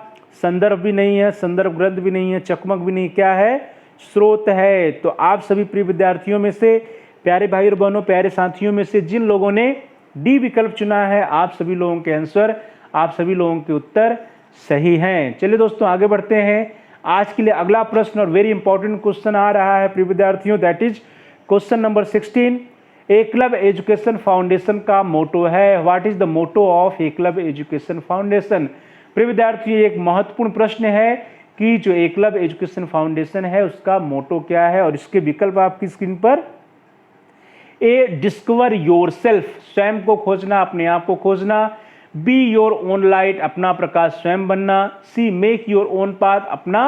संदर्भ भी नहीं है, संदर्भ ग्रंथ भी नहीं है, चकमक भी नहीं, क्या है, स्रोत है। तो आप सभी प्रिय विद्यार्थियों में से, प्यारे भाई और बहनों, प्यारे साथियों में से जिन लोगों ने डी विकल्प चुना है, आप सभी लोगों के आंसर, आप सभी लोगों के उत्तर सही हैं। चलिए दोस्तों, आगे बढ़ते हैं। आज के लिए अगला प्रश्न और वेरी इंपॉर्टेंट क्वेश्चन आ रहा है प्रिय विद्यार्थियों, that is question number 16। Eklavya education foundation का मोटो है। What is the motto of Eklavya education foundation. प्रिय विद्यार्थियों, एक महत्वपूर्ण प्रश्न है कि जो एकलव्य एजुकेशन फाउंडेशन है उसका मोटो क्या है। और इसके विकल्प आपकी स्क्रीन पर, ए डिस्कवर योरसेल्फ, स्वयं को खोजना, अपने आप को खोजना, बी योर ओन लाइट, अपना प्रकाश स्वयं बनना, सी मेक योर ओन पाथ, अपना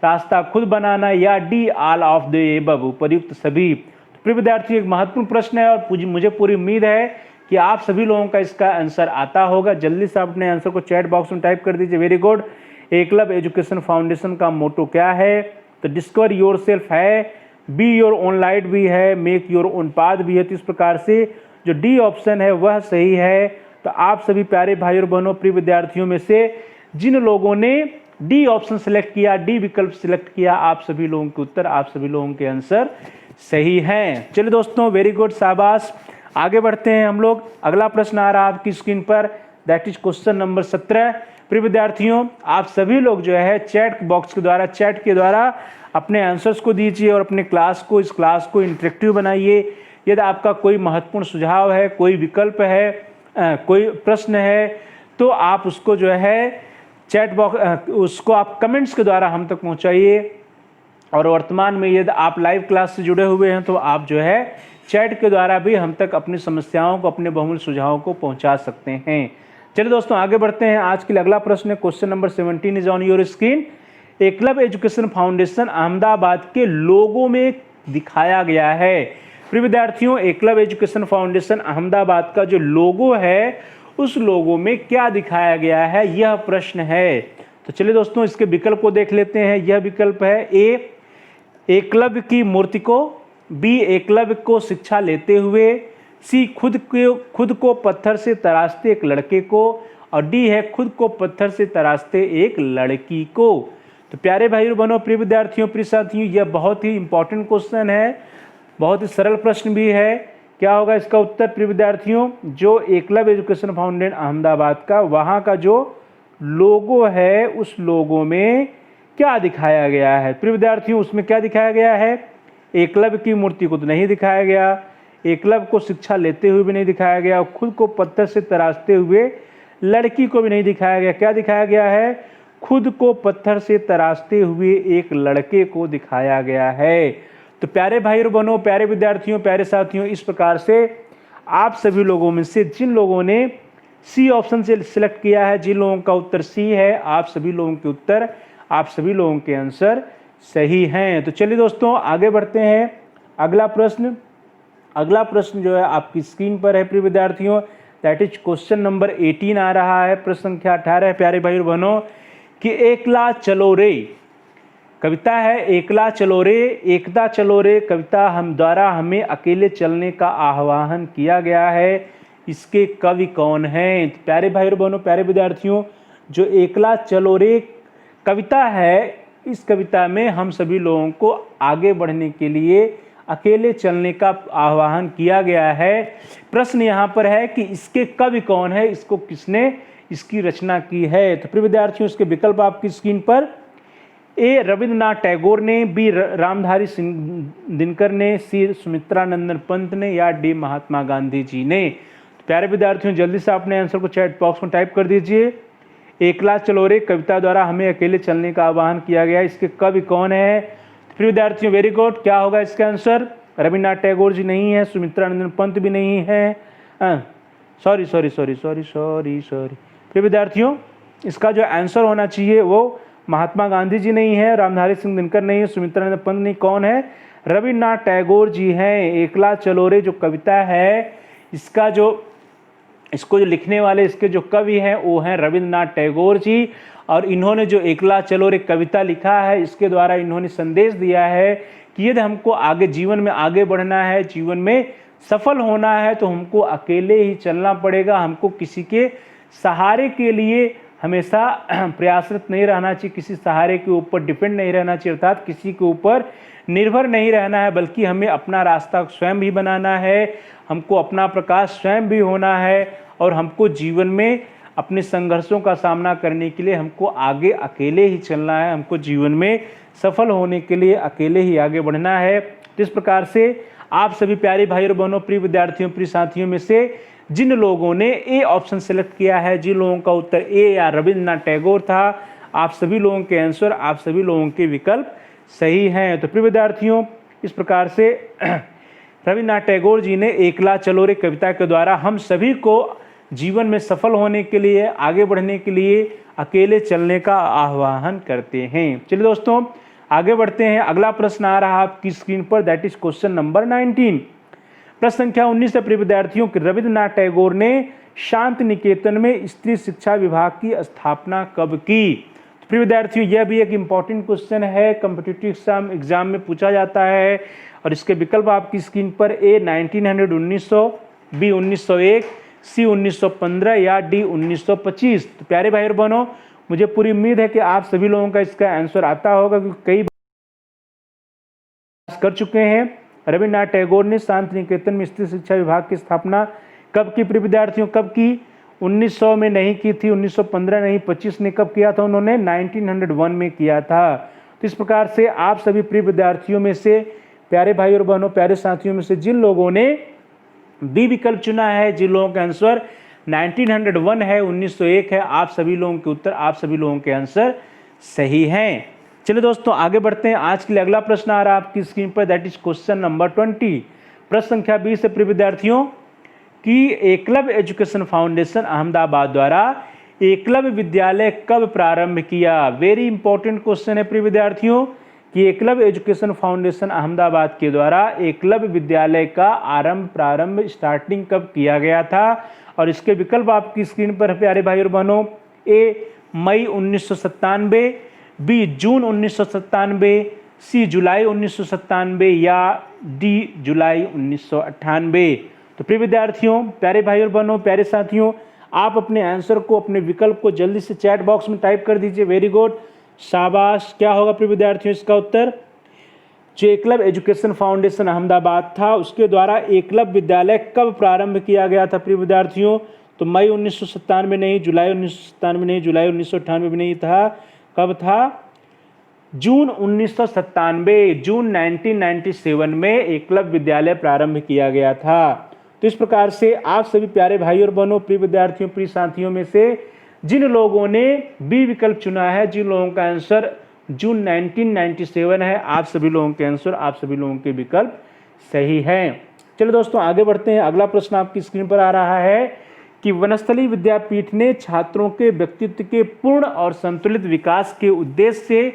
रास्ता खुद बनाना, या D all of the above, उपर्युक्त सभी। तो प्रिय विद्यार्थी, एक महत्वपूर्ण प्रश्न है और मुझे पूरी उम्मीद है कि आप सभी लोगों का इसका आंसर आता होगा। जल्दी से अपने आंसर को चैट बॉक्स में टाइप कर दीजिए। Very good. Eklavya education foundation का मोटो क्या है। तो डिस्कवर योरसेल्फ है, बी योर ओन लाइट भी है, मेक योर ओन पाथ भी है। तो इस प्रकार से जो डी ऑप्शन है वह सही है। तो आप सभी प्यारे भाई और बहनों, प्रिय विद्यार्थियों में से जिन लोगों ने डी ऑप्शन सिलेक्ट किया, डी विकल्प सिलेक्ट किया, आप सभी लोगों के उत्तर, आप सभी लोगों के आंसर सही हैं। चलिए दोस्तों, वेरी गुड, शाबाश। आगे बढ़ते हैं हम लोग। अगला प्रश्न आ रहा है आपकी स्क्रीन पर, दैट इज क्वेश्चन नंबर 17। प्रिय विद्यार्थियों, आप सभी लोग जो है चैट बॉक्स के द्वारा, चैट के द्वारा अपने आंसर्स को दीजिए और अपने इस क्लास को इंटरेक्टिव बनाइए। यदि आपका कोई महत्वपूर्ण सुझाव है, कोई विकल्प है, कोई प्रश्न है, तो आप उसको जो है चैट बॉक्स, उसको आप कमेंट्स के द्वारा हम तक पहुंचाइए। और वर्तमान में यदि आप लाइव क्लास से जुड़े हुए हैं तो आप जो है चैट के द्वारा भी हम तक अपनी समस्याओं को, अपने बहुमूल्य सुझावों को पहुंचा सकते हैं। चलिए दोस्तों, आगे बढ़ते हैं। आज के लिए अगला प्रश्न है, question number 17 is on your screen. Eklavya education foundation Ahmedabad के लोगों में दिखाया गया है। प्रिय विद्यार्थियों, एकलव्य एजुकेशन फाउंडेशन अहमदाबाद का जो लोगो है उस लोगो में क्या दिखाया गया है, यह प्रश्न है। तो चलिए दोस्तों इसके विकल्प को देख लेते हैं। यह विकल्प है ए, एकलव्य की मूर्ति को, बी, एकलव्य को शिक्षा लेते हुए, सी, खुद को पत्थर से तराशते एक लड़के को, और डी है खुद को पत्थर से तराशते एक लड़की को। तो प्यारे भाइयों बहनों, प्रिय विद्यार्थियों, प्रिय साथियों, यह बहुत ही इंपॉर्टेंट क्वेश्चन है, बहुत ही सरल प्रश्न भी है। क्या होगा इसका उत्तर प्रिय विद्यार्थियों? जो एकलव्य एजुकेशन फाउंडेशन अहमदाबाद का वहाँ का जो लोगो है, उस लोगो में क्या दिखाया गया है प्रिय विद्यार्थियों? उसमें क्या दिखाया गया है? एकलव्य की मूर्ति को तो नहीं दिखाया गया, एकलव्य को शिक्षा लेते हुए भी नहीं दिखाया गया, और खुद को पत्थर से तराशते हुए लड़की को भी नहीं दिखाया गया। क्या दिखाया गया है? खुद को पत्थर से तराशते हुए एक लड़के को दिखाया गया है। तो प्यारे भाई और बहनों, प्यारे विद्यार्थियों, प्यारे साथियों, इस प्रकार से आप सभी लोगों में से जिन लोगों ने सी ऑप्शन से सिलेक्ट किया है, जिन लोगों का उत्तर सी है, आप सभी लोगों के उत्तर, आप सभी लोगों के आंसर सही हैं। तो चलिए दोस्तों आगे बढ़ते हैं। अगला प्रश्न जो है आपकी स्क्रीन पर है प्रिय विद्यार्थियों, दैट इज क्वेश्चन नंबर 18 आ रहा है। प्रश्न संख्या 18 है प्यारे भाई और बहनों कि एकला चलो रे कविता है, एकला चलो रे, एकता चलो रे कविता हम द्वारा हमें अकेले चलने का आह्वान किया गया है, इसके कवि कौन हैं? तो प्यारे भाई और बहनों, प्यारे विद्यार्थियों, जो एकला चलो रे कविता है, इस कविता में हम सभी लोगों को आगे बढ़ने के लिए अकेले चलने का आह्वान किया गया है। प्रश्न यहाँ पर है कि इसके कवि कौन है, इसको किसने इसकी रचना की है? तो प्रिय विद्यार्थियों इसके विकल्प आपकी स्क्रीन पर, ए, रविंद्रनाथ टैगोर ने, बी, रामधारी सिंह दिनकर ने, सी, सुमित्रानंदन पंत ने, या डी, महात्मा गांधी जी ने। तो प्यारे विद्यार्थियों जल्दी से अपने आंसर को चैट बॉक्स में टाइप कर दीजिए। एकला चलो रे कविता द्वारा हमें अकेले चलने का आह्वान किया गया, इसके कवि कौन है? प्रिय विद्यार्थियों वेरी गुड, क्या होगा इसका आंसर? रविन्द्रनाथ टैगोर जी नहीं है, सुमित्रानंदन पंत भी नहीं है, सॉरी। प्रिय विद्यार्थियों इसका जो आंसर होना चाहिए वो महात्मा गांधी जी नहीं है, रामधारी सिंह दिनकर नहीं है, सुमित्रानंदन पंत नहीं, कौन है? रविन्द्रनाथ टैगोर जी हैं। एकला चलो रे जो कविता है, इसको जो लिखने वाले, इसके जो कवि हैं वो हैं रविन्द्रनाथ टैगोर जी, और इन्होंने जो एकला चलो रे कविता लिखा है, इसके द्वारा इन्होंने संदेश दिया है कि यदि हमको आगे जीवन में आगे बढ़ना है, जीवन में सफल होना है, तो हमको अकेले ही चलना पड़ेगा, हमको किसी के सहारे के लिए हमेशा प्रयासरत नहीं रहना चाहिए, किसी सहारे के ऊपर डिपेंड नहीं रहना चाहिए, अर्थात किसी के ऊपर निर्भर नहीं रहना है, बल्कि हमें अपना रास्ता स्वयं भी बनाना है, हमको अपना प्रकाश स्वयं भी होना है, और हमको जीवन में अपने संघर्षों का सामना करने के लिए हमको आगे अकेले ही चलना है, हमको जीवन में सफल होने के लिए अकेले ही आगे बढ़ना है। तो इस प्रकार से आप सभी प्यारे भाई और बहनों, प्रिय विद्यार्थियों, प्रिय साथियों में से जिन लोगों ने ए ऑप्शन सेलेक्ट किया है, जिन लोगों का उत्तर ए या रविन्द्रनाथ टैगोर था, आप सभी लोगों के आंसर, आप सभी लोगों के विकल्प सही हैं। तो प्रिय विद्यार्थियों इस प्रकार से रविन्द्रनाथ टैगोर जी ने एकला चलो रे कविता के द्वारा हम सभी को जीवन में सफल होने के लिए, आगे बढ़ने के लिए अकेले चलने का आह्वान करते हैं। चलिए दोस्तों आगे बढ़ते हैं। अगला प्रश्न आ रहा है आपकी स्क्रीन पर, दैट इज क्वेश्चन नंबर 19। प्रश्न संख्या 19 है प्रिय विद्यार्थियों कि रविन्द्रनाथ टैगोर ने शांति निकेतन में स्त्री शिक्षा विभाग की स्थापना कब की? तो प्रिय विद्यार्थियों यह भी एक इम्पॉर्टेंट क्वेश्चन है, कॉम्पिटिटिव एग्जाम में पूछा जाता है, और इसके विकल्प आपकी स्क्रीन पर, ए 1900 1900, बी 1901, सी 1915, या डी 1925। तो प्यारे भाई और बहनों मुझे पूरी उम्मीद है कि आप सभी लोगों का इसका आंसर आता होगा, क्योंकि कई बार कर चुके हैं। रविन्द्रनाथ टैगोर ने शांति निकेतन में स्त्री शिक्षा विभाग की स्थापना कब की प्रिय विद्यार्थियों? कब की? 1900 में नहीं की थी, 1915 नहीं, 25 ने कब किया था? उन्होंने 1901 में किया था। तो इस प्रकार से आप सभी प्रिय विद्यार्थियों में से, प्यारे भाई और बहनों, प्यारे साथियों में से जिन लोगों ने बी विकल्प चुना है, जिन लोगों का आंसर 1901 है, 1901 है, आप सभी लोगों के उत्तर, आप सभी लोगों के आंसर सही हैं। चलिए दोस्तों आगे बढ़ते हैं। आज के लिए अगला प्रश्न आ रहा है आपकी स्क्रीन पर, दैट इज क्वेश्चन नंबर 20। प्रश्न संख्या 20 है प्रिय विद्यार्थियों कि एकलव्य एजुकेशन फाउंडेशन अहमदाबाद द्वारा एकलव्य विद्यालय कब प्रारंभ किया? वेरी इंपॉर्टेंट क्वेश्चन है प्रिय विद्यार्थियों कि एकलव्य एजुकेशन फाउंडेशन अहमदाबाद के द्वारा एकलव्य विद्यालय का प्रारंभ स्टार्टिंग कब किया गया था, और इसके विकल्प आपकी स्क्रीन पर है प्यारे भाई और बहनों। ए मई 1997, बी जून 1997, सी जुलाई 1997 या डी जुलाई 1998। तो प्रिय विद्यार्थियों, प्यारे भाई और बहनों, प्यारे साथियों, आप अपने आंसर को, अपने विकल्प को जल्दी से चैट बॉक्स में टाइप कर दीजिए। वेरी गुड, शाबाश। क्या होगा प्रिय विद्यार्थियों इसका उत्तर? जो एकलव्य एजुकेशन फाउंडेशन अहमदाबाद था, उसके द्वारा एकलव्य विद्यालय कब प्रारंभ किया गया था प्रिय विद्यार्थियों? तो मई 1997 नहीं, जुलाई 1997 नहीं, जुलाई 1998 भी नहीं था। कब था? जून 1997, जून 1997 में एकलव्य विद्यालय प्रारंभ किया गया था। तो इस प्रकार से आप सभी प्यारे भाई और बहनों, प्रिय विद्यार्थियों, प्रिय साथियों में से जिन लोगों ने बी विकल्प चुना है, जिन लोगों का आंसर जून 1997 है, आप सभी लोगों के आंसर, आप सभी लोगों के विकल्प सही हैं। चलिए दोस्तों आगे बढ़ते हैं। अगला प्रश्न आपकी स्क्रीन पर आ रहा है कि वनस्थली विद्यापीठ ने छात्रों के व्यक्तित्व के पूर्ण और संतुलित विकास के उद्देश्य से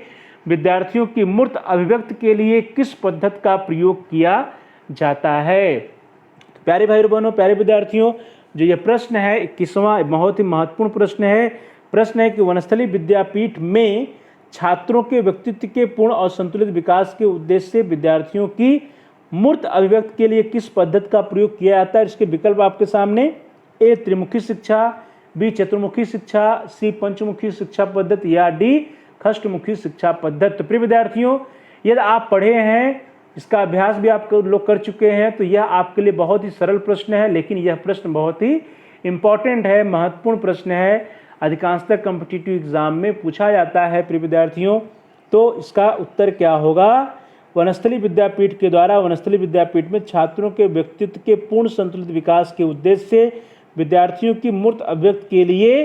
विद्यार्थियों की मूर्त अभिव्यक्ति के लिए किस पद्धति का प्रयोग किया जाता है? तो प्यारे भाई बहनों, प्यारे विद्यार्थियों, जो ये प्रश्न है 21वां बहुत ही महत्वपूर्ण प्रश्न है। प्रश्न है कि वनस्थली विद्यापीठ में छात्रों के व्यक्तित्व के पूर्ण और संतुलित विकास के उद्देश्य से विद्यार्थियों की मूर्त अभिव्यक्ति के लिए किस पद्धति का प्रयोग किया जाता है? इसके विकल्प आपके सामने। ए त्रिमुखी शिक्षा, बी चतुर्मुखी शिक्षा, सी पंचमुखी शिक्षा पद्धति या डी खष्टमुखी शिक्षा पद्धति। तो प्रिय विद्यार्थियों, यदि आप पढ़े हैं, इसका अभ्यास भी आप लोग कर चुके हैं, तो यह आपके लिए बहुत ही सरल प्रश्न है, लेकिन यह प्रश्न बहुत ही इंपॉर्टेंट है, महत्वपूर्ण प्रश्न है। अधिकांशतः कॉम्पिटिटिव एग्जाम में पूछा जाता है प्रिय विद्यार्थियों। तो इसका उत्तर क्या होगा? वनस्थली विद्यापीठ के द्वारा वनस्थली विद्यापीठ में छात्रों के व्यक्तित्व के पूर्ण संतुलित विकास के उद्देश्य से विद्यार्थियों की मूर्त अभिव्यक्ति के लिए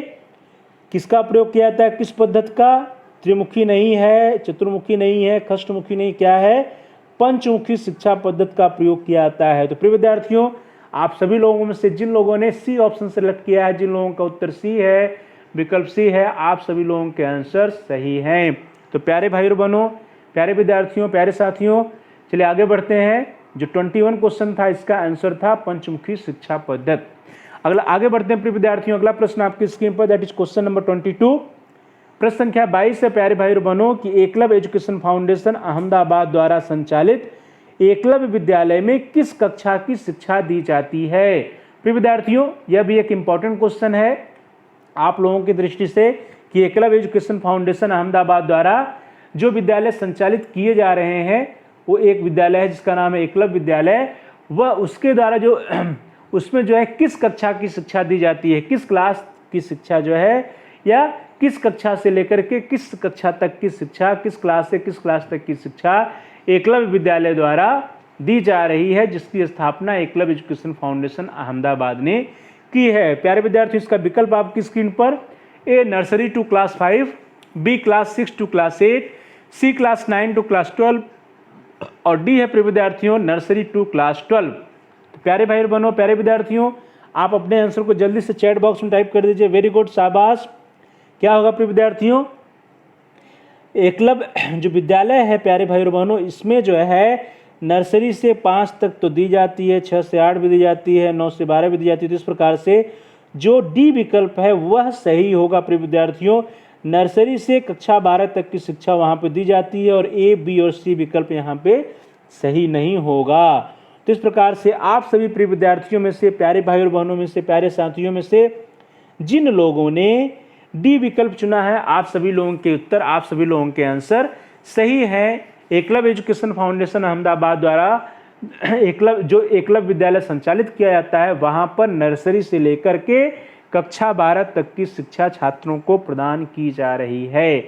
किसका प्रयोग किया जाता है? किस पद्धति का? त्रिमुखी नहीं है, चतुर्मुखी नहीं है, खष्टमुखी नहीं, क्या है? पंचमुखी शिक्षा पद्धति का प्रयोग किया जाता है। तो प्रिय विद्यार्थियों, आप सभी लोगों में से जिन लोगों ने सी ऑप्शन सेलेक्ट किया है, जिन लोगों का उत्तर सी है, विकल्प सी है, आप सभी लोगों के आंसर सही हैं। तो प्यारे भाई और बहनों, प्यारे विद्यार्थियों, प्यारे साथियों, चलिए आगे बढ़ते हैं। जो 21 क्वेश्चन था, इसका आंसर था पंचमुखी शिक्षा पद्धति। अगला आगे बढ़ते हैं प्रिय विद्यार्थियों। अगला प्रश्न आपकी स्क्रीन पर, दैट इज क्वेश्चन नंबर 22। प्रश्न संख्या 22 है प्यारे भाई और बहनों कि एकलव्य एजुकेशन फाउंडेशन अहमदाबाद द्वारा संचालित एकलव्य विद्यालय में किस कक्षा की शिक्षा दी जाती है? प्रिय विद्यार्थियों, यह भी एक इंपॉर्टेंट क्वेश्चन है आप लोगों की दृष्टि से कि एकलव्य एजुकेशन फाउंडेशन अहमदाबाद द्वारा जो विद्यालय संचालित किए जा रहे हैं, वो एक विद्यालय है जिसका नाम है एकलव्य विद्यालय। वह उसके द्वारा जो उसमें जो है किस कक्षा की शिक्षा दी जाती है, किस क्लास की शिक्षा जो है, या किस कक्षा से लेकर के किस कक्षा तक की शिक्षा, किस क्लास से किस क्लास तक की शिक्षा एकलव्य विद्यालय द्वारा दी जा रही है, जिसकी स्थापना एकलव्य एजुकेशन फाउंडेशन अहमदाबाद ने की है। प्यारे विद्यार्थियों, इसका विकल्प आपकी स्क्रीन पर। A nursery to class 5, B class 6 to class 8, C class 9 to class 12 और डी है प्रिय विद्यार्थियों नर्सरी टू क्लास 12। तो प्यारे भाई और बहनों, प्यारे विद्यार्थियों, आप अपने आंसर को जल्दी से चैट बॉक्स में टाइप कर दीजिए। वेरी गुड, शाबाश। क्या होगा प्रिय विद्यार्थियों? एकलव्य जो विद्यालय है प्यारे भाई और बहनों, इसमें जो है नर्सरी से 5 तक तो दी जाती है, 6 से 8 भी दी जाती है, 9 से 12 भी दी जाती है। तो इस प्रकार से जो डी विकल्प है वह सही होगा प्रिय विद्यार्थियों। नर्सरी से कक्षा 12 तक की शिक्षा वहाँ पे दी जाती है और ए, बी और सी विकल्प यहाँ पे सही नहीं होगा। तो इस प्रकार से आप सभी प्रिय विद्यार्थियों में से, प्यारे भाई और बहनों में से, प्यारे साथियों में से जिन लोगों ने डी विकल्प चुना है, आप सभी लोगों के उत्तर, आप सभी लोगों के आंसर सही है। एकलव्य एजुकेशन फाउंडेशन अहमदाबाद द्वारा जो एकलव्य विद्यालय संचालित किया जाता है, वहाँ पर नर्सरी से लेकर के कक्षा 12 तक की शिक्षा छात्रों को प्रदान की जा रही है।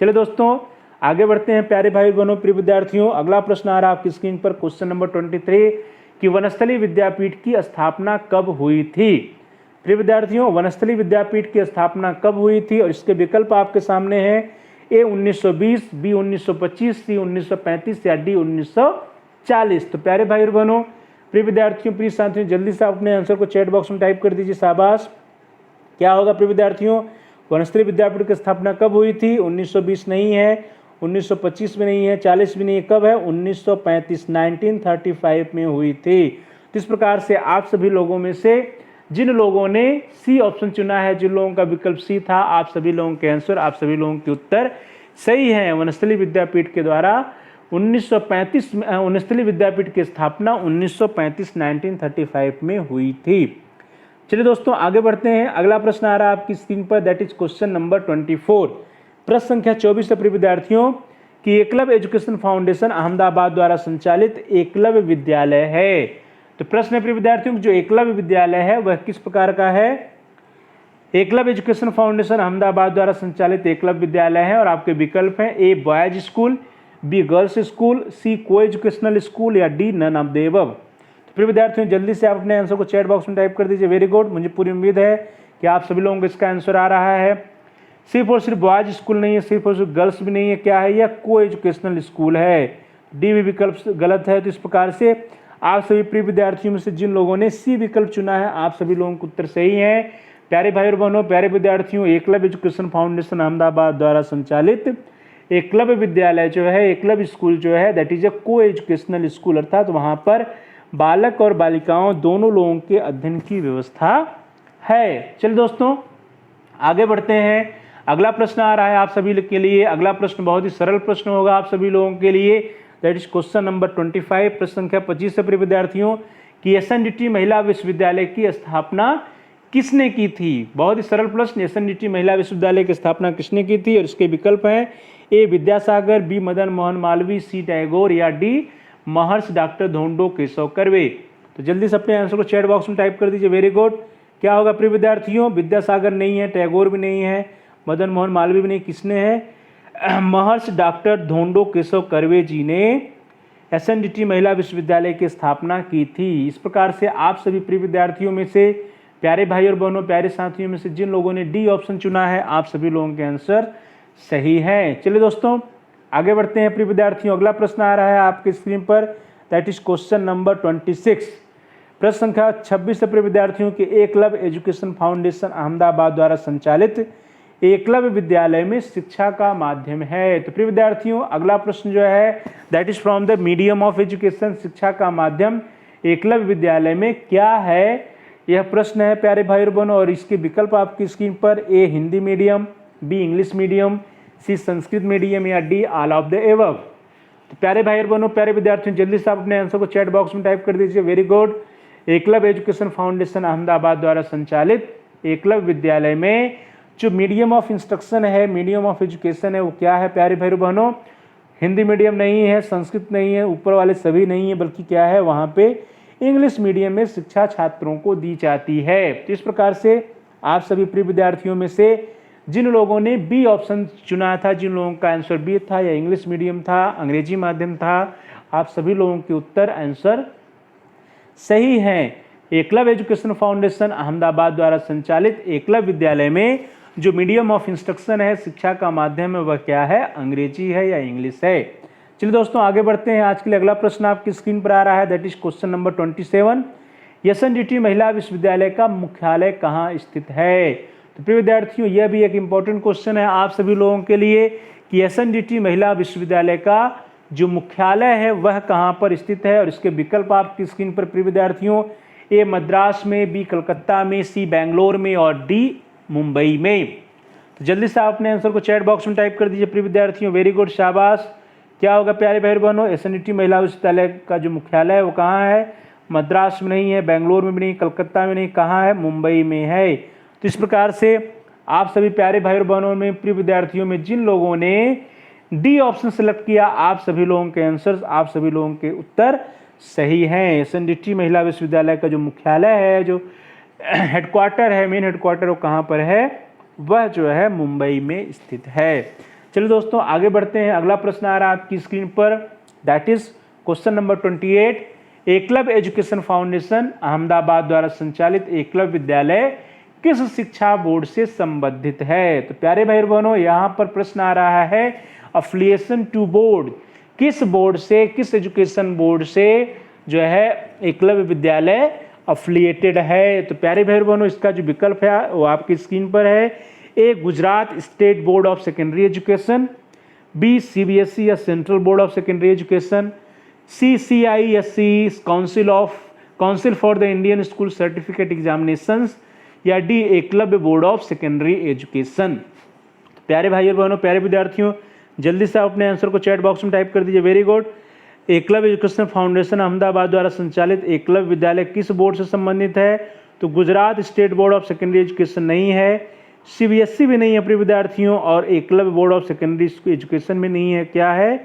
चलिए दोस्तों आगे बढ़ते हैं प्यारे भाई बहनों, प्रिय विद्यार्थियों। अगला प्रश्न आ रहा है आपकी स्क्रीन पर, क्वेश्चन नंबर 23 कि वनस्थली विद्यापीठ की स्थापना कब हुई थी? प्रिय विद्यार्थियों, वनस्थली विद्यापीठ की स्थापना कब हुई थी और इसके विकल्प आपके सामने हैं। ए 1920, बी 1925, सी 1935 या डी 1940। तो प्यारे भाई और बहनों, प्रिय विद्यार्थियों, प्रिय साथियों, जल्दी से अपने आंसर को चैट बॉक्स में टाइप कर दीजिए। शाबाश। क्या होगा प्रिय विद्यार्थियों? वनस्थली विद्यापीठ की स्थापना कब हुई थी? 1920 नहीं है, 1925 में नहीं है, 40 भी नहीं है। कब है? 1935, 1935 में हुई थी। तो इस प्रकार से आप सभी लोगों में से जिन लोगों ने सी ऑप्शन चुना है, जिन लोगों का विकल्प सी था, आप सभी लोगों के आंसर, आप सभी लोगों के उत्तर सही हैं। वनस्थली विद्यापीठ के द्वारा 1935 वनस्थली विद्यापीठ की स्थापना 1935 1935 में हुई थी। चलिए दोस्तों आगे बढ़ते हैं। अगला प्रश्न आ रहा है आपकी स्क्रीन पर, दैट इज क्वेश्चन नंबर 24। प्रश्न संख्या 24 है प्रिय विद्यार्थियों कि एकलव्य एजुकेशन फाउंडेशन अहमदाबाद द्वारा संचालित एकलव्य विद्यालय है। तो प्रश्न है प्रिय विद्यार्थियों, जो एकलव्य विद्यालय है वह किस प्रकार का है? एकलव्य एजुकेशन फाउंडेशन अहमदाबाद द्वारा संचालित एकलव्य विद्यालय है और आपके विकल्प हैं A boys school, B girls school, C coeducational school या D none of the above. तो प्रिय विद्यार्थियों जल्दी से आप अपने आंसर को चैट बॉक्स में टाइप कर दीजिए। वेरी गुड, मुझे पूरी उम्मीद है कि आप सभी लोगों को इसका आंसर आ रहा है। सिर्फ और सिर्फ बॉयज स्कूल नहीं है, सिर्फ और सिर्फ गर्ल्स भी नहीं है, क्या है यह को एजुकेशनल स्कूल है। डी भी विकल्प गलत है। तो इस प्रकार से आप सभी प्रिय विद्यार्थियों में से जिन लोगों ने सी विकल्प चुना है आप सभी लोगों को उत्तर सही है। प्यारे भाई और बहनों, प्यारे विद्यार्थियों, एकलव्य एजुकेशन फाउंडेशन अहमदाबाद द्वारा संचालित एकलव्य विद्यालय जो है, एकलव्य स्कूल जो है, दैट इज ए को एजुकेशनल स्कूल, अर्थात वहाँ पर बालक और बालिकाओं दोनों लोगों के अध्ययन की व्यवस्था है। चलिए दोस्तों आगे बढ़ते हैं। अगला प्रश्न आ रहा है आप सभी के लिए। अगला प्रश्न बहुत ही सरल प्रश्न होगा आप सभी लोगों के लिए, दैट इज क्वेश्चन नंबर 25। प्रश्न संख्या 25 प्रिय विद्यार्थियों कि एसएनडीटी महिला विश्वविद्यालय की स्थापना किसने की थी? बहुत ही सरल प्रश्न, एसएनडीटी महिला विश्वविद्यालय की स्थापना किसने की थी? और इसके विकल्प हैं ए विद्यासागर, बी मदन मोहन मालवीय, सी टैगोर या डी महर्षि डॉक्टर धोंडो केशव कर्वे। तो जल्दी से अपने आंसर को चैट बॉक्स में टाइप कर दीजिए। वेरी गुड, क्या होगा प्रिय विद्यार्थियों? विद्यासागर नहीं है, टैगोर भी नहीं है, मदन मोहन मालवीय भी नहीं, किसने है? महर्षि डॉक्टर धोंडो केशव कर्वे जी ने एसएनडीटी महिला विश्वविद्यालय की स्थापना की थी। इस प्रकार से आप सभी प्रिय विद्यार्थियों में से, प्यारे भाई और बहनों, प्यारे साथियों में से जिन लोगों ने डी ऑप्शन चुना है आप सभी लोगों के आंसर सही है। चलिए दोस्तों आगे बढ़ते हैं प्रिय विद्यार्थियों। अगला प्रश्न आ रहा है आपके स्क्रीन पर, दैट इज क्वेश्चन नंबर 26। प्रश्न संख्या 26 प्रिय विद्यार्थियों के एकलव्य एजुकेशन फाउंडेशन अहमदाबाद द्वारा संचालित एकलव्य विद्यालय में शिक्षा का माध्यम है। तो प्रिय विद्यार्थियों अगला प्रश्न जो है that is from the medium of education, शिक्षा का माध्यम एकलव्य विद्यालय में क्या है, यह प्रश्न है प्यारे भाई और बहनों। और इसके विकल्प आपकी स्क्रीन पर A Hindi medium, B English medium, C Sanskrit medium या D all of the above. तो प्यारे भाई और बहनों, प्यारे विद्यार्थियों जल्दी से आप अपने आंसर को चैट बॉक्स में टाइप कर दीजिए। Very good, Eklavya education foundation Ahmedabad द्वारा संचालित एकलव्य विद्यालय में जो मीडियम ऑफ इंस्ट्रक्शन है, मीडियम ऑफ एजुकेशन है, वो क्या है प्यारे भाई और बहनों? हिंदी मीडियम नहीं है, संस्कृत नहीं है, ऊपर वाले सभी नहीं है, बल्कि क्या है वहाँ पे इंग्लिश मीडियम में शिक्षा छात्रों को दी जाती है। तो इस प्रकार से आप सभी प्रिय विद्यार्थियों में से जिन लोगों ने बी ऑप्शन चुना था, जिन लोगों का आंसर बी था या इंग्लिश मीडियम था, अंग्रेजी माध्यम था, आप सभी लोगों के उत्तर आंसर सही हैं। एकलव्य एजुकेशन फाउंडेशन अहमदाबाद द्वारा संचालित एकलव्य विद्यालय में जो मीडियम ऑफ इंस्ट्रक्शन है, शिक्षा का माध्यम है, वह क्या है? अंग्रेजी है या इंग्लिश है। चलिए दोस्तों आगे बढ़ते हैं। आज के लिए अगला प्रश्न आपकी स्क्रीन पर आ रहा है, that is question number 27। SNDT महिला विश्वविद्यालय का मुख्यालय कहाँ स्थित है? तो प्रिय विद्यार्थियों यह भी एक इम्पोर्टेंट क्वेश्चन है आप सभी लोगों के लिए कि एसएनडीटी महिला विश्वविद्यालय का जो मुख्यालय है वह कहाँ पर स्थित है। और इसके विकल्प आपकी स्क्रीन पर प्रिय विद्यार्थियों, ए मद्रास में, बी कलकत्ता में, सी बेंगलोर में और डी मुंबई में। तो जल्दी से आप अपने आंसर को चैट बॉक्स में टाइप कर दीजिए प्रिय विद्यार्थियों। वेरी गुड, शाबाश। क्या होगा प्यारे भाई बहनों? एसएनडीटी महिला विश्वविद्यालय का जो मुख्यालय है वो कहाँ है? मद्रास में नहीं है, बेंगलोर में भी नहीं, कलकत्ता में नहीं, कहाँ है? मुंबई में है। तो इस प्रकार से आप सभी प्यारे भाई और बहनों में, प्रिय विद्यार्थियों में जिन लोगों ने डी ऑप्शन सेलेक्ट किया, आप सभी लोगों के आंसर, आप सभी लोगों के उत्तर सही हैं। एसएनडीटी महिला विश्वविद्यालय का जो मुख्यालय है, जो हेडक्वार्टर है, मेन हेडक्वार्टर वो कहाँ पर है? वह जो है मुंबई में स्थित है। चलिए दोस्तों आगे बढ़ते हैं। अगला प्रश्न आ रहा है आपकी स्क्रीन पर, that is question number 28। Eklavya education foundation Ahmedabad द्वारा संचालित एकलव्य विद्यालय किस शिक्षा बोर्ड से संबंधित है? तो प्यारे भाई बहनों यहाँ पर प्रश्न आ रहा है अफिलिएशन टू बोर्ड, किस बोर्ड से, किस एजुकेशन बोर्ड से जो है एकलव्य विद्यालय अफिलिएटेड है? तो प्यारे भाई बहनों इसका जो विकल्प है वो आपकी स्क्रीन पर है। A Gujarat state board of secondary education, B CBSE या central board of secondary education, C CISCE council of council for the Indian school certificate examinations, या D Eklavya board of secondary education. प्यारे भाई और बहनों, प्यारे विद्यार्थियों, जल्दी से आप अपने आंसर को चैट बॉक्स में टाइप कर दीजिए। Very good. Eklavya education foundation Ahmedabad द्वारा संचालित एकलव्य विद्यालय किस बोर्ड से संबंधित है? तो Gujarat state board of secondary education नहीं है, सीबीएसई भी नहीं है प्रिय विद्यार्थियों, और Eklavya board of secondary education में नहीं है। क्या है?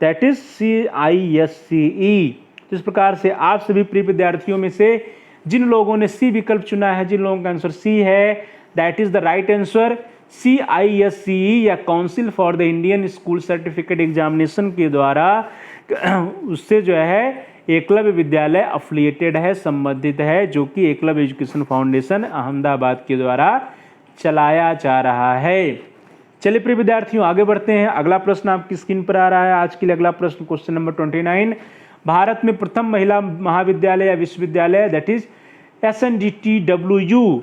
That is CISCE। इस प्रकार से आप सभी प्रिय विद्यार्थियों में से जिन लोगों ने सी विकल्प चुना है, जिन लोगों का आंसर सी है, that is the right answer. CISCE या council for the Indian school certificate examination के द्वारा उससे जो है एकलव्य विद्यालय अफिलिएटेड है, संबंधित है, जो कि एकलव्य एजुकेशन फाउंडेशन अहमदाबाद के द्वारा चलाया जा रहा है। चलिए प्रिय विद्यार्थियों, आगे बढ़ते हैं। अगला प्रश्न आपकी स्क्रीन पर आ रहा है। आज के लिए अगला प्रश्न क्वेश्चन नंबर 29। भारत में प्रथम महिला महाविद्यालय या विश्वविद्यालय दैट इज SNDTWU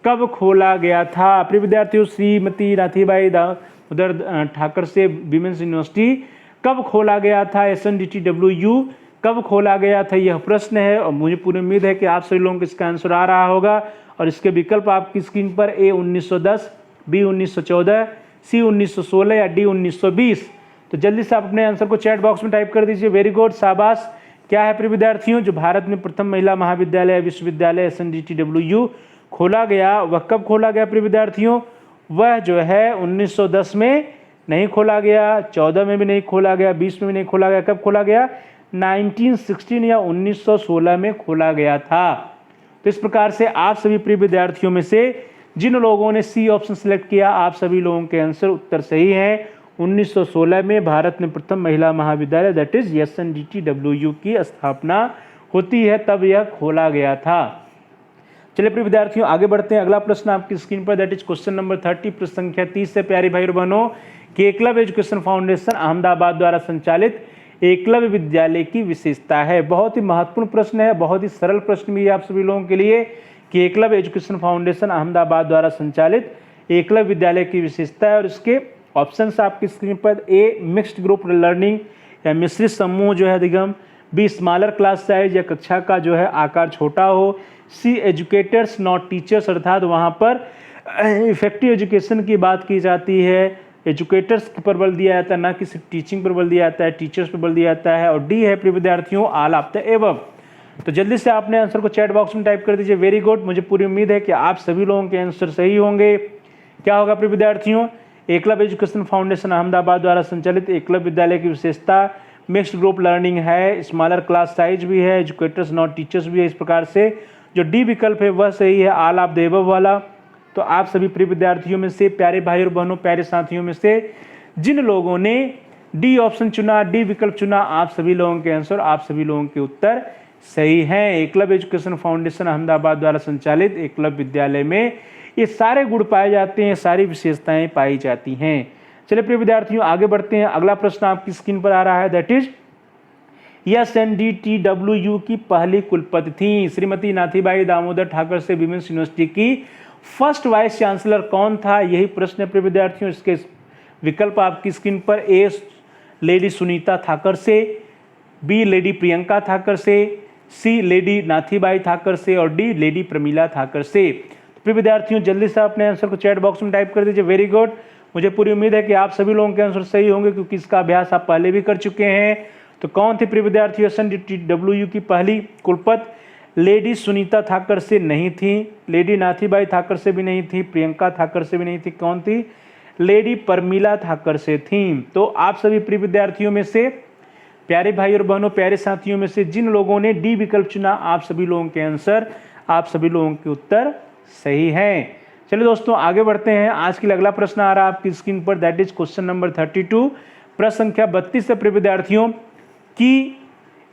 कब खोला गया था? प्रिय विद्यार्थियों, श्रीमती नाथीबाई दामोदर ठाकर से विमेंस यूनिवर्सिटी कब खोला गया था? SNDTWU कब खोला गया था, यह प्रश्न है, और मुझे पूरी उम्मीद है कि आप सभी लोगों को इसका आंसर आ रहा होगा। और इसके विकल्प आपकी स्क्रीन पर A 1910, B 1914, C 1916 या D 1920। तो जल्दी से आप अपने आंसर को चैट बॉक्स में टाइप कर दीजिए। वेरी गुड, शाबाश। क्या है प्रिय विद्यार्थियों? जो भारत में प्रथम महिला महाविद्यालय या विश्वविद्यालय SNDTWU खोला गया, वह कब खोला गया प्रिय विद्यार्थियों? वह जो है 1910 में नहीं खोला गया, 14 में भी नहीं खोला गया, 20 में भी नहीं खोला गया। कब खोला गया? 1916 या 1916 में खोला गया था। तो इस प्रकार से आप सभी प्रिय विद्यार्थियों में से जिन लोगों ने सी ऑप्शन सेलेक्ट किया, आप सभी लोगों के आंसर उत्तर सही है। 1916 में भारत में प्रथम महिला महाविद्यालय दैट इज SNDTWU की स्थापना होती है, तब यह खोला गया था। चलिए प्रिय विद्यार्थियों, आगे बढ़ते हैं। अगला प्रश्न आपकी स्क्रीन पर दैट इज क्वेश्चन नंबर 30, प्रश्न संख्या 30 से प्यारे भाई और बहनों, कि एकलव्य एजुकेशन फाउंडेशन अहमदाबाद द्वारा संचालित एकलव्य विद्यालय की विशेषता है। बहुत ही महत्वपूर्ण प्रश्न है, बहुत ही सरल प्रश्न भी है आप सभी लोगों के लिए, कि एकलव्य एजुकेशन फाउंडेशन अहमदाबाद द्वारा संचालित एकलव्य विद्यालय की विशेषता है। और इसके ऑप्शंस आपकी स्क्रीन पर A मिक्स्ड ग्रुप लर्निंग या मिश्रित समूह जो है अधिगम, B स्मॉलर क्लास साइज या कक्षा का जो है आकार छोटा हो, C एजुकेटर्स नॉट टीचर्स, अर्थात वहाँ पर इफेक्टिव एजुकेशन की बात की जाती है, एजुकेटर्स पर बल दिया जाता है, ना कि सिर्फ टीचिंग पर बल दिया जाता है, टीचर्स पर बल दिया जाता है। और डी है प्रिय विद्यार्थियों ऑल ऑफ द एबव। तो जल्दी से आपने आंसर को चैट बॉक्स में टाइप कर दीजिए। वेरी गुड, मुझे पूरी उम्मीद है कि आप सभी लोगों के आंसर सही होंगे। क्या होगा प्रिय विद्यार्थियों? एकलव्य एजुकेशन फाउंडेशन अहमदाबाद द्वारा संचालित एकलव्य विद्यालय की विशेषता मिक्स्ड ग्रुप लर्निंग है, स्मॉलर क्लास साइज भी है, एजुकेटर्स नॉट टीचर्स भी है। इस प्रकार से जो डी विकल्प है वह सही है, ऑल ऑफ द एबव वाला। तो आप सभी प्रिय विद्यार्थियों में से, प्यारे भाई और बहनों, प्यारे साथियों में से जिन लोगों ने डी ऑप्शन चुना, डी विकल्प चुना, आप सभी लोगों के आंसर, आप सभी लोगों के उत्तर सही हैं। एकलव्य एजुकेशन फाउंडेशन अहमदाबाद द्वारा संचालित एकलव्य विद्यालय में ये सारे गुण पाए जाते हैं, सारी विशेषताएं पाई जाती हैं। चलिए प्रिय विद्यार्थियों, आगे बढ़ते हैं। अगला प्रश्न आपकी स्क्रीन पर आ रहा है, दैट इज SNDTWU की पहली कुलपति थी श्रीमती नाथीबाई दामोदर ठाकर से विमेंस यूनिवर्सिटी की फर्स्ट वाइस चांसलर कौन था? यही प्रश्न है प्रिय विद्यार्थियों। इसके विकल्प आपकी स्क्रीन पर A लेडी सुनीता ठाकर से, B लेडी प्रियंका ठाकर से, C लेडी नाथीबाई ठाकर से, और D लेडी प्रमीला ठाकर से। तो प्रिय विद्यार्थियों, जल्दी से अपने आंसर को चैट बॉक्स में टाइप कर दीजिए। वेरी गुड, मुझे पूरी उम्मीद है कि आप सभी लोगों के आंसर सही होंगे, क्योंकि इसका अभ्यास आप पहले भी कर चुके हैं। तो कौन थे प्रिय विद्यार्थियों SNDTWU की पहली कुलपति? लेडी सुनीता ठाकर से नहीं थी, लेडी नाथीबाई ठाकर से भी नहीं थी, प्रियंका ठाकर से भी नहीं थी। कौन थी? लेडी प्रमीला ठाकर से थी। तो आप सभी प्रिय विद्यार्थियों में से, प्यारे भाई और बहनों, प्यारे साथियों में से जिन लोगों ने डी विकल्प चुना, आप सभी लोगों के आंसर, आप सभी लोगों के उत्तर सही हैं। चलिए दोस्तों, आगे बढ़ते हैं। आज के लिए अगला प्रश्न आ रहा है आपकी स्क्रीन पर, दैट इज क्वेश्चन नंबर 32, प्रश्न संख्या 32 से प्रिय विद्यार्थियों, की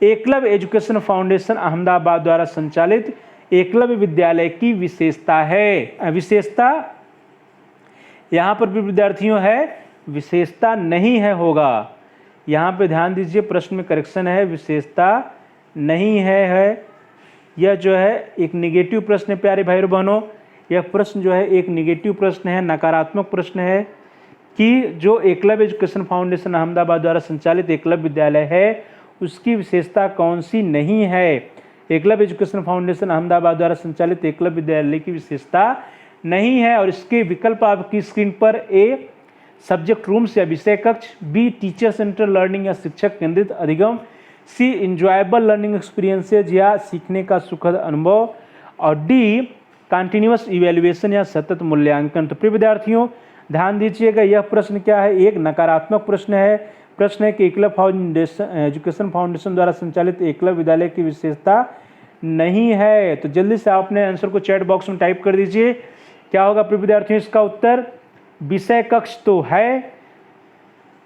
एकलव्य एजुकेशन फाउंडेशन अहमदाबाद द्वारा संचालित एकलव्य विद्यालय की विशेषता है। विशेषता यहाँ पर भी विद्यार्थियों है, विशेषता नहीं है होगा। यहाँ पे ध्यान दीजिए, प्रश्न में करेक्शन है, विशेषता नहीं है। यह जो है एक निगेटिव प्रश्न है प्यारे भाई और बहनों। यह प्रश्न जो है एक निगेटिव प्रश्न है, नकारात्मक प्रश्न है, कि जो एकलव्य एजुकेशन फाउंडेशन अहमदाबाद द्वारा संचालित एकलव्य विद्यालय है उसकी विशेषता कौन सी नहीं है। एकलव्य एजुकेशन फाउंडेशन अहमदाबाद द्वारा संचालित एकलव्य विद्यालय की विशेषता नहीं है। और इसके विकल्प आपकी स्क्रीन पर ए सब्जेक्ट रूम्स या विषय कक्ष, बी टीचर सेंटर लर्निंग या शिक्षक केंद्रित अधिगम, सी इंजॉयबल लर्निंग एक्सपीरियंसेज या सीखने का सुखद अनुभव, और डी कंटिन्यूअस इवैल्यूएशन या सतत मूल्यांकन। तो प्रिय विद्यार्थियों ध्यान दीजिएगा, यह प्रश्न क्या है, एक नकारात्मक प्रश्न है। प्रश्न है कि एकलव्य फाउंडेशन एजुकेशन फाउंडेशन द्वारा संचालित एकलव्य विद्यालय की विशेषता नहीं है। तो जल्दी से आपने आंसर को चैट बॉक्स में टाइप कर दीजिए। क्या होगा प्रिय विद्यार्थियों इसका उत्तर? विषय कक्ष तो है,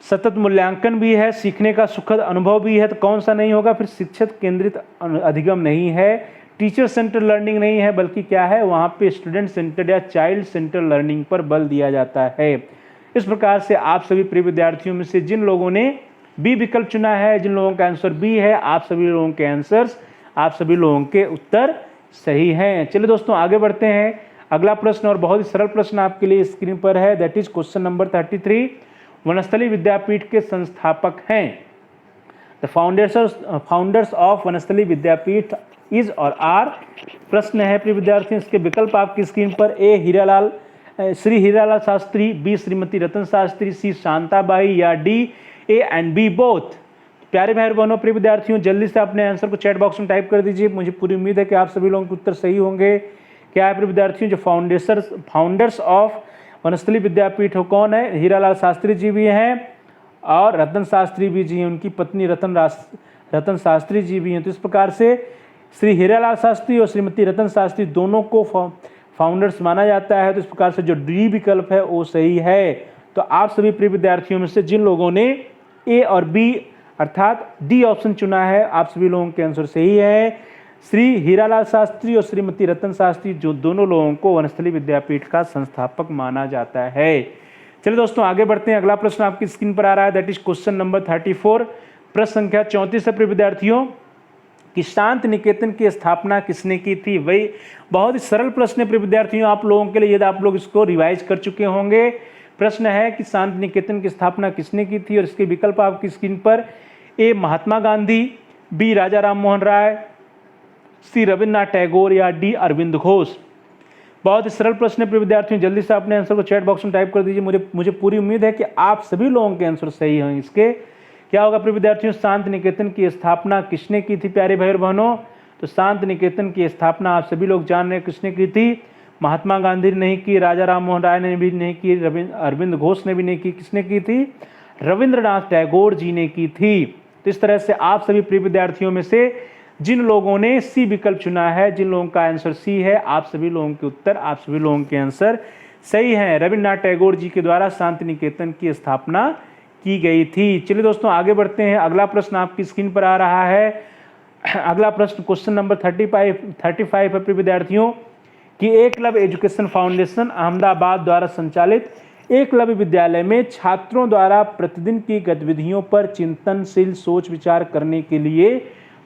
सतत मूल्यांकन भी है, सीखने का सुखद अनुभव भी है, तो कौन सा नहीं होगा? फिर शिक्षक केंद्रित अधिगम नहीं है, टीचर सेंटर लर्निंग नहीं है, बल्कि क्या है वहाँ पे स्टूडेंट सेंटर्ड या चाइल्ड सेंटर लर्निंग पर बल दिया जाता है। इस प्रकार से आप सभी प्रिय विद्यार्थियों में से जिन लोगों ने बी विकल्प चुना है, जिन लोगों का आंसर बी है, आप सभी लोगों के आंसर्स, आप सभी लोगों के उत्तर सही हैं। चलिए दोस्तों आगे बढ़ते हैं। अगला प्रश्न और बहुत ही सरल प्रश्न आपके लिए स्क्रीन पर है, that is question number 33। Vanasthali Vidyapith के संस्थापक हैं। The founders of Vanasthali Vidyapith is और आर। प्रश्न है प्रिय विद्यार्थी, इसके विकल्प आपकी स्क्रीन पर A Shri Hiralal Shastri, B Shrimati Ratan Shastri, C Shantabai, या D A and B both. प्यारे भाई बहनों प्रिय विद्यार्थियों जल्दी से अपने आंसर को चैट बॉक्स में टाइप कर दीजिए। मुझे पूरी उम्मीद है कि आप सभी लोगों के उत्तर सही होंगे। क्या है प्रिय विद्यार्थियों, जो फाउंडर्स ऑफ वनस्थली विद्यापीठ हो कौन है? हीरालाल शास्त्री जी भी हैं और रतन शास्त्री भी जी हैं, उनकी पत्नी रतन शास्त्री जी भी हैं। तो इस प्रकार से श्री हीरालाल शास्त्री और श्रीमती रतन शास्त्री दोनों को फाउंडर्स माना जाता है। तो इस प्रकार से जो डी विकल्प है वो सही है। तो आप सभी प्रिय विद्यार्थियों में से जिन लोगों ने ए और बी अर्थात डी ऑप्शन चुना है, आप सभी लोगों के आंसर सही है। श्री हीरालाल शास्त्री और श्रीमती रतन शास्त्री जो दोनों लोगों को वनस्थली विद्यापीठ का संस्थापक माना जाता है। चलिए दोस्तों आगे बढ़ते हैं। अगला प्रश्न आपकी स्क्रीन पर आ रहा है, दैट इज क्वेश्चन नंबर 34। प्रश्न संख्या 34 है प्रिय विद्यार्थियों कि शांति निकेतन की स्थापना किसने की थी? वही बहुत ही सरल प्रश्न है प्रिय विद्यार्थियों आप लोगों के लिए, यदि आप लोग इसको रिवाइज कर चुके होंगे। प्रश्न है कि शांति निकेतन की स्थापना किसने की थी और इसके विकल्प आपकी स्क्रीन पर ए महात्मा गांधी, बी राजा राम मोहन राय, सी रविन्द्रनाथ टैगोर, या डी अरविंद घोष। बहुत ही सरल प्रश्न है प्रिय विद्यार्थियों, जल्दी से अपने आंसर को चैट बॉक्स में टाइप कर दीजिए। मुझे पूरी उम्मीद है कि आप सभी लोगों के आंसर सही हैं। इसके क्या होगा प्रिय विद्यार्थियों, शांति निकेतन की स्थापना किसने की थी प्यारे भाई और बहनों? तो शांति निकेतन की स्थापना आप सभी लोग जान रहे हैं किसने की थी। महात्मा गांधी ने नहीं की, राजा राम मोहन राय ने भी नहीं की, अरविंद घोष ने भी नहीं की। किसने की थी? रविंद्रनाथ टैगोर जी ने की थी। तो इस तरह से आप सभी प्रिय विद्यार्थियों में से जिन लोगों ने सी विकल्प चुना है, जिन लोगों का आंसर सी है, आप सभी लोगों के उत्तर, आप सभी लोगों के आंसर सही हैं। रविन्द्रनाथ टैगोर जी के द्वारा शांति निकेतन की स्थापना की गई थी। चलिए दोस्तों आगे बढ़ते हैं। अगला प्रश्न आपकी स्क्रीन पर आ रहा है। अगला प्रश्न क्वेश्चन नंबर 35 है प्रिय विद्यार्थियों कि एकलव्य एजुकेशन फाउंडेशन अहमदाबाद द्वारा संचालित एकलव्य विद्यालय में छात्रों द्वारा प्रतिदिन की गतिविधियों पर चिंतनशील सोच विचार करने के लिए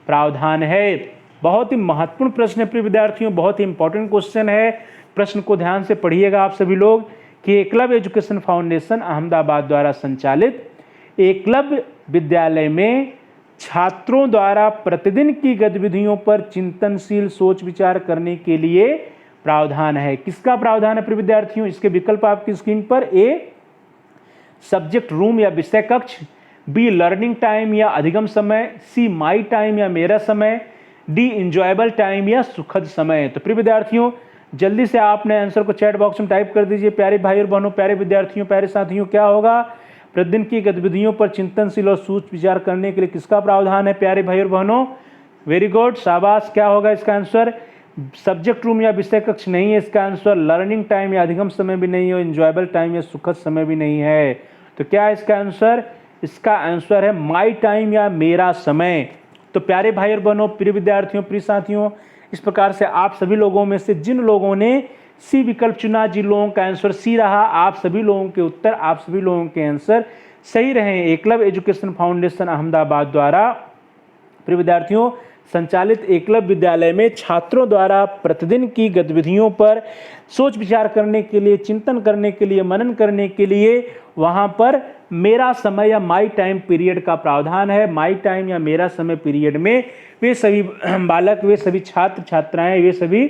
प्रावधान है। बहुत ही महत्वपूर्ण प्रश्न है प्रिय विद्यार्थियों, बहुत ही इंपॉर्टेंट क्वेश्चन है। प्रश्न को ध्यान से पढ़िएगा आप सभी लोग कि एकलव्य एजुकेशन फाउंडेशन अहमदाबाद द्वारा संचालित एकलव्य विद्यालय में छात्रों द्वारा प्रतिदिन की गतिविधियों पर चिंतनशील सोच विचार करने के लिए प्रावधान है। किसका प्रावधान है प्रिय विद्यार्थियों? इसके विकल्प आपकी स्क्रीन पर ए सब्जेक्ट रूम या विषय कक्ष, बी लर्निंग टाइम या अधिगम समय, सी माई टाइम या मेरा समय, डी इंजॉयबल टाइम या सुखद समय। तो प्रिय विद्यार्थियों जल्दी से आपने आंसर को चैट बॉक्स में टाइप कर दीजिए। प्यारे भाई और बहनों, प्यारे विद्यार्थियों, प्यारे साथियों, क्या होगा? प्रतिदिन की गतिविधियों पर चिंतनशील और सोच विचार करने के लिए किसका प्रावधान है प्यारे भाई और बहनों? वेरी गुड, शाबाश। क्या होगा इसका आंसर? सब्जेक्ट रूम या विषय कक्ष नहीं है इसका आंसर, लर्निंग टाइम या अधिगम समय भी नहीं है, इंजॉयबल टाइम या सुखद समय भी नहीं है। तो क्या है इसका आंसर? इसका आंसर है माई टाइम या मेरा समय। तो प्यारे भाई और बहनों, प्रिय विद्यार्थियों, प्रिय साथियों, इस प्रकार से आप सभी लोगों में से जिन लोगों ने सी विकल्प चुना, जिन लोगों का आंसर सी रहा, आप सभी लोगों के उत्तर, आप सभी लोगों के आंसर सही रहे। एकलव्य एजुकेशन फाउंडेशन अहमदाबाद द्वारा प्रिय विद्यार्थियों संचालित एकलव्य विद्यालय में छात्रों द्वारा प्रतिदिन की गतिविधियों पर सोच विचार करने के लिए, चिंतन करने के लिए, मनन करने के लिए वहाँ पर मेरा समय या माई टाइम पीरियड का प्रावधान है। माई टाइम या मेरा समय पीरियड में वे सभी बालक, वे सभी छात्र छात्राएं, वे सभी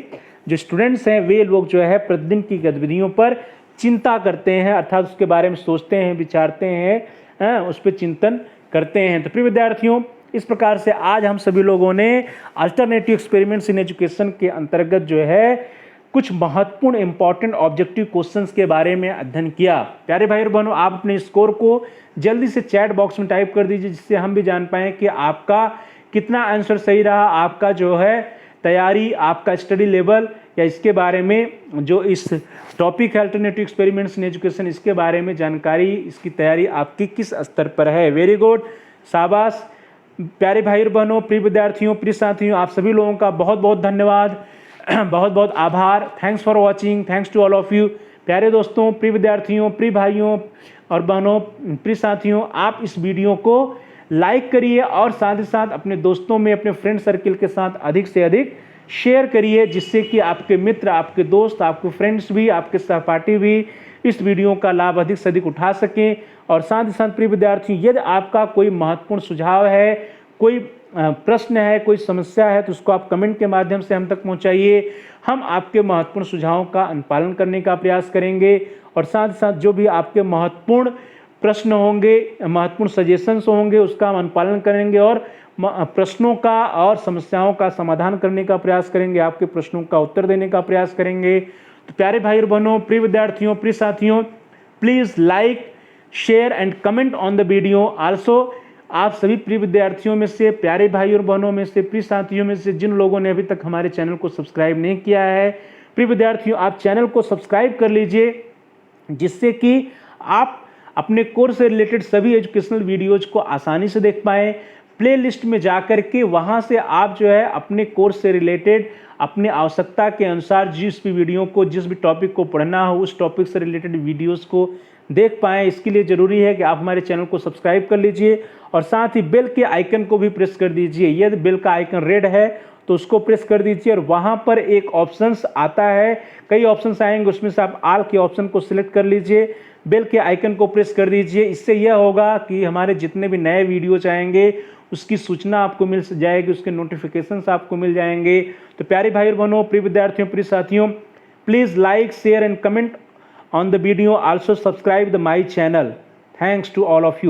जो स्टूडेंट्स हैं, वे लोग जो है प्रतिदिन की गतिविधियों पर चिंता करते हैं, अर्थात उसके बारे में सोचते हैं, विचारते हैं, उस पर चिंतन करते हैं। तो प्रिय विद्यार्थियों, इस प्रकार से आज हम सभी लोगों ने अल्टरनेटिव एक्सपेरिमेंट्स इन एजुकेशन के अंतर्गत जो है कुछ महत्वपूर्ण इंपॉर्टेंट ऑब्जेक्टिव क्वेश्चंस के बारे में अध्ययन किया। प्यारे भाई और बहनों, आप अपने स्कोर को जल्दी से चैट बॉक्स में टाइप कर दीजिए, जिससे हम भी जान पाएं कि आपका कितना आंसर सही रहा, आपका जो है तैयारी, आपका स्टडी लेवल, या इसके बारे में जो इस टॉपिक है अल्टरनेटिव एक्सपेरिमेंट्स इन एजुकेशन, इसके बारे में जानकारी, इसकी तैयारी आपकी किस स्तर पर है। वेरी गुड, शाबाश। प्यारे भाई और बहनों, प्रिय विद्यार्थियों, प्रिय साथियों, आप सभी लोगों का बहुत बहुत धन्यवाद, बहुत बहुत आभार। Thanks for watching, thanks to all of you. प्यारे दोस्तों, प्रिय विद्यार्थियों, प्रिय भाइयों और बहनों, प्रिय साथियों, आप इस वीडियो को लाइक करिए और साथ ही साथ अपने दोस्तों में, अपने फ्रेंड सर्किल के साथ अधिक से अधिक शेयर करिए, जिससे कि आपके मित्र, आपके दोस्त, आपके फ्रेंड्स भी, आपके सहपाठी भी इस वीडियो का लाभ अधिक से अधिक उठा सकें। और साथ ही साथ प्रिय विद्यार्थियों, यदि आपका कोई महत्वपूर्ण सुझाव है, कोई प्रश्न है, कोई समस्या है, तो उसको आप कमेंट के माध्यम से हम तक पहुंचाइए। हम आपके महत्वपूर्ण सुझावों का अनुपालन करने का प्रयास करेंगे। और साथ ही साथ जो भी आपके महत्वपूर्ण प्रश्न होंगे, महत्वपूर्ण सजेशंस होंगे, उसका हम अनुपालन करेंगे और प्रश्नों का और समस्याओं का समाधान करने का प्रयास करेंगे, आपके प्रश्नों का उत्तर देने का प्रयास करेंगे। तो प्यारे भाई और बहनों, प्रिय विद्यार्थियों, प्रिय साथियों, please like, share and comment on the video also. आप सभी प्रिय विद्यार्थियों में से, प्यारे भाई और बहनों में से, प्रिय साथियों में से जिन लोगों ने अभी तक हमारे चैनल को सब्सक्राइब नहीं किया है, प्रिय विद्यार्थियों, आप चैनल को सब्सक्राइब कर लीजिए, जिससे कि आप अपने कोर्स से रिलेटेड सभी एजुकेशनल वीडियोज को आसानी से देख पाएँ। प्लेलिस्ट में जाकर के वहाँ से आप जो है अपने कोर्स से रिलेटेड अपने आवश्यकता के अनुसार जिस भी वीडियो को, जिस भी टॉपिक को पढ़ना हो, उस टॉपिक से रिलेटेड वीडियोस को देख पाएँ। इसके लिए ज़रूरी है कि आप हमारे चैनल को सब्सक्राइब कर लीजिए और साथ ही बेल के आइकन को भी प्रेस कर दीजिए। यदि बेल का आइकन रेड है तो उसको प्रेस कर दीजिए और वहाँ पर एक ऑप्शंस आता है, कई ऑप्शंस आएंगे, उसमें से आप ऑल के ऑप्शन को सिलेक्ट कर लीजिए, बेल के आइकन को प्रेस कर दीजिए। इससे यह होगा कि हमारे जितने भी नए वीडियोज आएंगे उसकी सूचना आपको मिल जाएगी, उसके नोटिफिकेशंस आपको मिल जाएंगे। तो प्यारे भाई और बहनों, प्रिय विद्यार्थियों, प्रिय साथियों, please like, share and comment on the video, also subscribe the my channel. Thanks to all of you.